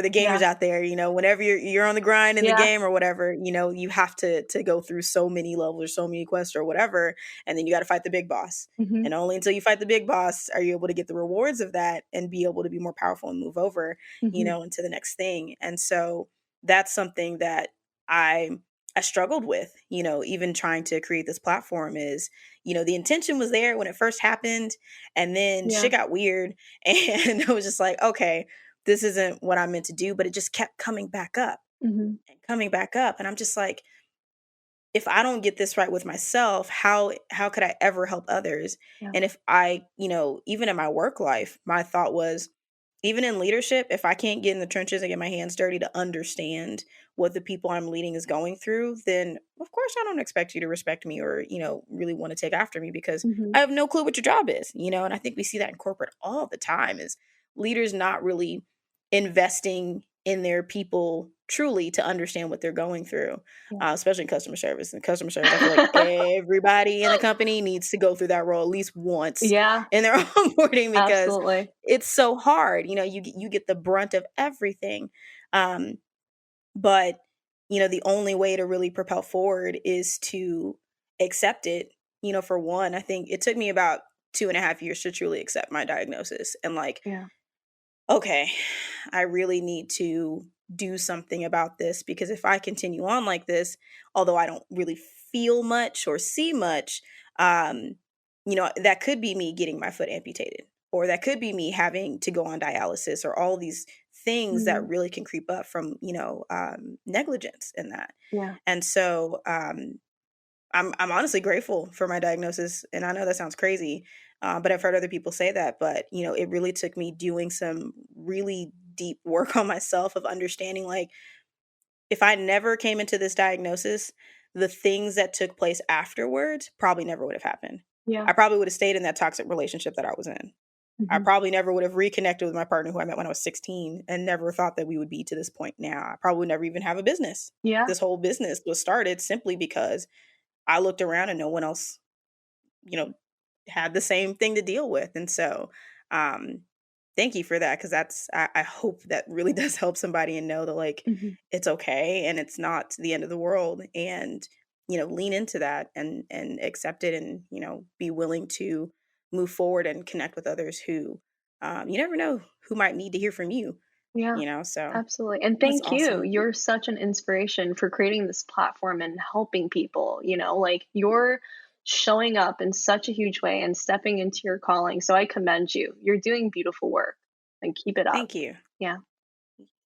[SPEAKER 1] the gamers
[SPEAKER 2] Yeah.
[SPEAKER 1] out there, whenever you're on the grind in the
[SPEAKER 2] Yeah.
[SPEAKER 1] game or whatever, you have to go through so many levels or so many quests or whatever, and then you got to fight the big boss.
[SPEAKER 2] Hmm.
[SPEAKER 1] And only until you fight the big boss are you able to get the rewards of that and be able to be more powerful and move over,
[SPEAKER 2] Hmm.
[SPEAKER 1] into the next thing. And so that's something that I I struggled with, even trying to create this platform is, the intention was there when it first happened, and then
[SPEAKER 2] Yeah.
[SPEAKER 1] shit got weird and I was just like, okay, this isn't what I'm meant to do. But it just kept coming back up
[SPEAKER 2] Hmm.
[SPEAKER 1] and coming back up. And I'm just like, if I don't get this right with myself, how could I ever help others?
[SPEAKER 2] Yeah.
[SPEAKER 1] And if I, even in my work life, my thought was, even in leadership, if I can't get in the trenches and get my hands dirty to understand what the people I'm leading is going through, then of course I don't expect you to respect me or, really want to take after me because
[SPEAKER 2] Hmm.
[SPEAKER 1] I have no clue what your job is, and I think we see that in corporate all the time is leaders not really investing in their people truly to understand what they're going through,
[SPEAKER 2] Yeah.
[SPEAKER 1] especially in customer service. And customer service, I feel like everybody in the company needs to go through that role at least once
[SPEAKER 2] Yeah.
[SPEAKER 1] in their onboarding because
[SPEAKER 2] Absolutely.
[SPEAKER 1] it's so hard. You get the brunt of everything. Um, but the only way to really propel forward is to accept it. For one, I think it took me about 2.5 years to truly accept my diagnosis and like,
[SPEAKER 2] Yeah.
[SPEAKER 1] okay, I really need to do something about this because if I continue on like this, although I don't really feel much or see much, that could be me getting my foot amputated, or that could be me having to go on dialysis, or all these things
[SPEAKER 2] Hmm.
[SPEAKER 1] that really can creep up from, negligence in that.
[SPEAKER 2] Yeah.
[SPEAKER 1] And so, I'm honestly grateful for my diagnosis, and I know that sounds crazy, but I've heard other people say that. But it really took me doing some really deep work on myself of understanding, like, if I never came into this diagnosis, the things that took place afterwards probably never would have happened.
[SPEAKER 2] Yeah.
[SPEAKER 1] I probably would have stayed in that toxic relationship that I was in. I
[SPEAKER 2] Hmm.
[SPEAKER 1] probably never would have reconnected with my partner who I met when I was 16 and never thought that we would be to this point now. I probably would never even have a business.
[SPEAKER 2] Yeah.
[SPEAKER 1] This whole business was started simply because I looked around and no one else, you know, had the same thing to deal with. And so, um, thank you for that. Cause I hope that really does help somebody and know that like,
[SPEAKER 2] Hmm.
[SPEAKER 1] it's okay and it's not the end of the world. And, lean into that and accept it and, be willing to move forward and connect with others who, you never know who might need to hear from you,
[SPEAKER 2] Yeah.
[SPEAKER 1] so
[SPEAKER 2] Absolutely. And
[SPEAKER 1] that's
[SPEAKER 2] thank you.
[SPEAKER 1] awesome.
[SPEAKER 2] You're such an inspiration for creating this platform and helping people, like you're showing up in such a huge way and stepping into your calling. So I commend you. You're doing beautiful work and keep it up.
[SPEAKER 1] Thank you.
[SPEAKER 2] Yeah.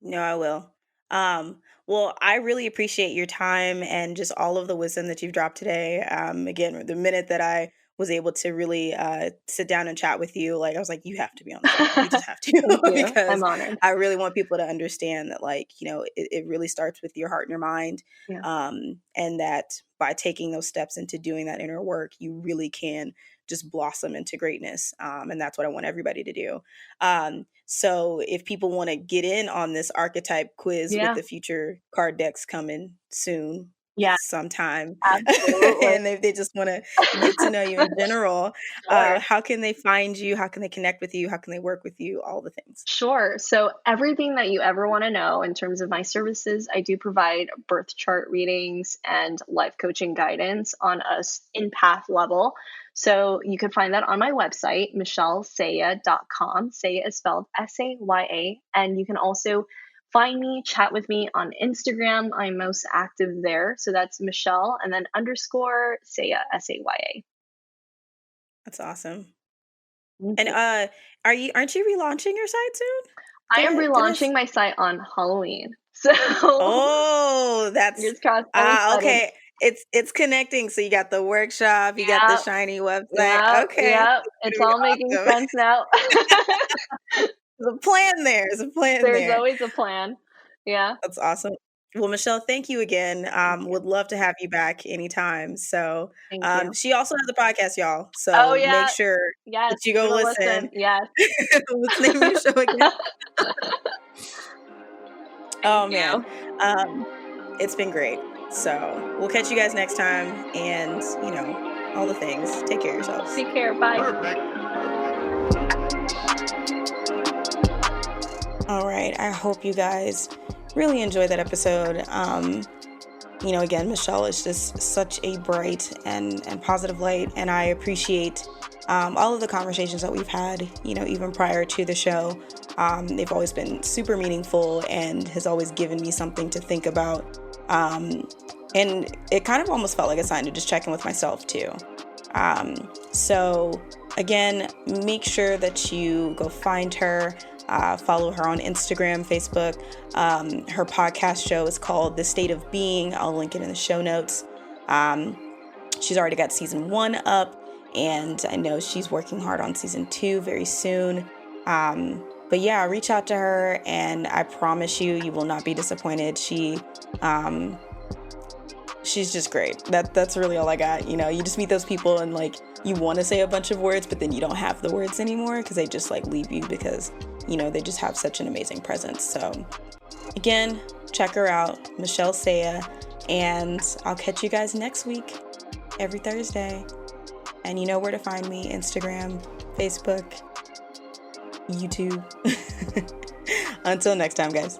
[SPEAKER 1] No, I will. Well, I really appreciate your time and just all of the wisdom that you've dropped today. Again, the minute that I was able to really sit down and chat with you, like I was like, you have to be on the show. You just have
[SPEAKER 2] Thank
[SPEAKER 1] to
[SPEAKER 2] you. I'm
[SPEAKER 1] because
[SPEAKER 2] honored.
[SPEAKER 1] I really want people to understand that, like, it really starts with your heart and your mind,
[SPEAKER 2] Yeah.
[SPEAKER 1] and that by taking those steps into doing that inner work, you really can just blossom into greatness. And that's what I want everybody to do. So if people want to get in on this archetype quiz with
[SPEAKER 2] Yeah.
[SPEAKER 1] the future card decks coming soon,
[SPEAKER 2] Yeah.
[SPEAKER 1] sometime,
[SPEAKER 2] Absolutely.
[SPEAKER 1] and if they just want to get to know you in general,
[SPEAKER 2] Sure.
[SPEAKER 1] how can they find you? How can they connect with you? How can they work with you? All the things.
[SPEAKER 2] Sure. So, everything that you ever want to know in terms of my services, I do provide birth chart readings and life coaching guidance on a empath level. So, you can find that on my website, michellesaya.com. Saya is spelled Saya. And you can also find me, chat with me on Instagram. I'm most active there. So, that's Michelle and then underscore Saya, Saya.
[SPEAKER 1] That's awesome.
[SPEAKER 2] Thank
[SPEAKER 1] And
[SPEAKER 2] you.
[SPEAKER 1] aren't you relaunching your site soon?
[SPEAKER 2] I am
[SPEAKER 1] Did I?
[SPEAKER 2] relaunching my site on Halloween. So
[SPEAKER 1] Oh, that's
[SPEAKER 2] fingers crossed. I'm excited.
[SPEAKER 1] okay. It's connecting. So you got the workshop, you got the
[SPEAKER 2] Yeah,
[SPEAKER 1] shiny website.
[SPEAKER 2] yeah,
[SPEAKER 1] Okay,
[SPEAKER 2] yeah.
[SPEAKER 1] it's
[SPEAKER 2] It's
[SPEAKER 1] gonna be
[SPEAKER 2] all making
[SPEAKER 1] awesome.
[SPEAKER 2] sense now.
[SPEAKER 1] There's a plan there. There's a plan
[SPEAKER 2] There's
[SPEAKER 1] there.
[SPEAKER 2] always a plan. Yeah,
[SPEAKER 1] That's awesome. Well, Michelle, thank you again.
[SPEAKER 2] thank you.
[SPEAKER 1] Would love to have you back anytime. So,
[SPEAKER 2] Thank you.
[SPEAKER 1] she also has a podcast, y'all.
[SPEAKER 2] Oh,
[SPEAKER 1] So make
[SPEAKER 2] yeah.
[SPEAKER 1] sure
[SPEAKER 2] Yes,
[SPEAKER 1] that you
[SPEAKER 2] give
[SPEAKER 1] go
[SPEAKER 2] it a
[SPEAKER 1] listen.
[SPEAKER 2] listen. Yes.
[SPEAKER 1] What's the name of your show again?
[SPEAKER 2] Thank
[SPEAKER 1] Oh man,
[SPEAKER 2] you.
[SPEAKER 1] um, it's been great. So we'll catch you guys next time, and all the things. Take care of yourselves.
[SPEAKER 2] Take care. Bye.
[SPEAKER 1] All right. I hope you guys really enjoyed that episode. Again, Michelle is just such a bright and positive light, and I appreciate all of the conversations that we've had, even prior to the show. They've always been super meaningful and has always given me something to think about. And it kind of almost felt like a sign to just check in with myself too. So again, make sure that you go find her, follow her on Instagram, Facebook. Her podcast show is called The State of Being. I'll link it in the show notes. She's already got season 1 up, and I know she's working hard on season 2 very soon. But yeah, reach out to her, and I promise you will not be disappointed. She's just great. That's really all I got. You just meet those people and you want to say a bunch of words, but then you don't have the words anymore because they just leave you because they just have such an amazing presence. So again, check her out, Michelle Saya, and I'll catch you guys next week, every Thursday. And you know where to find me: Instagram, Facebook, YouTube. Until next time, guys.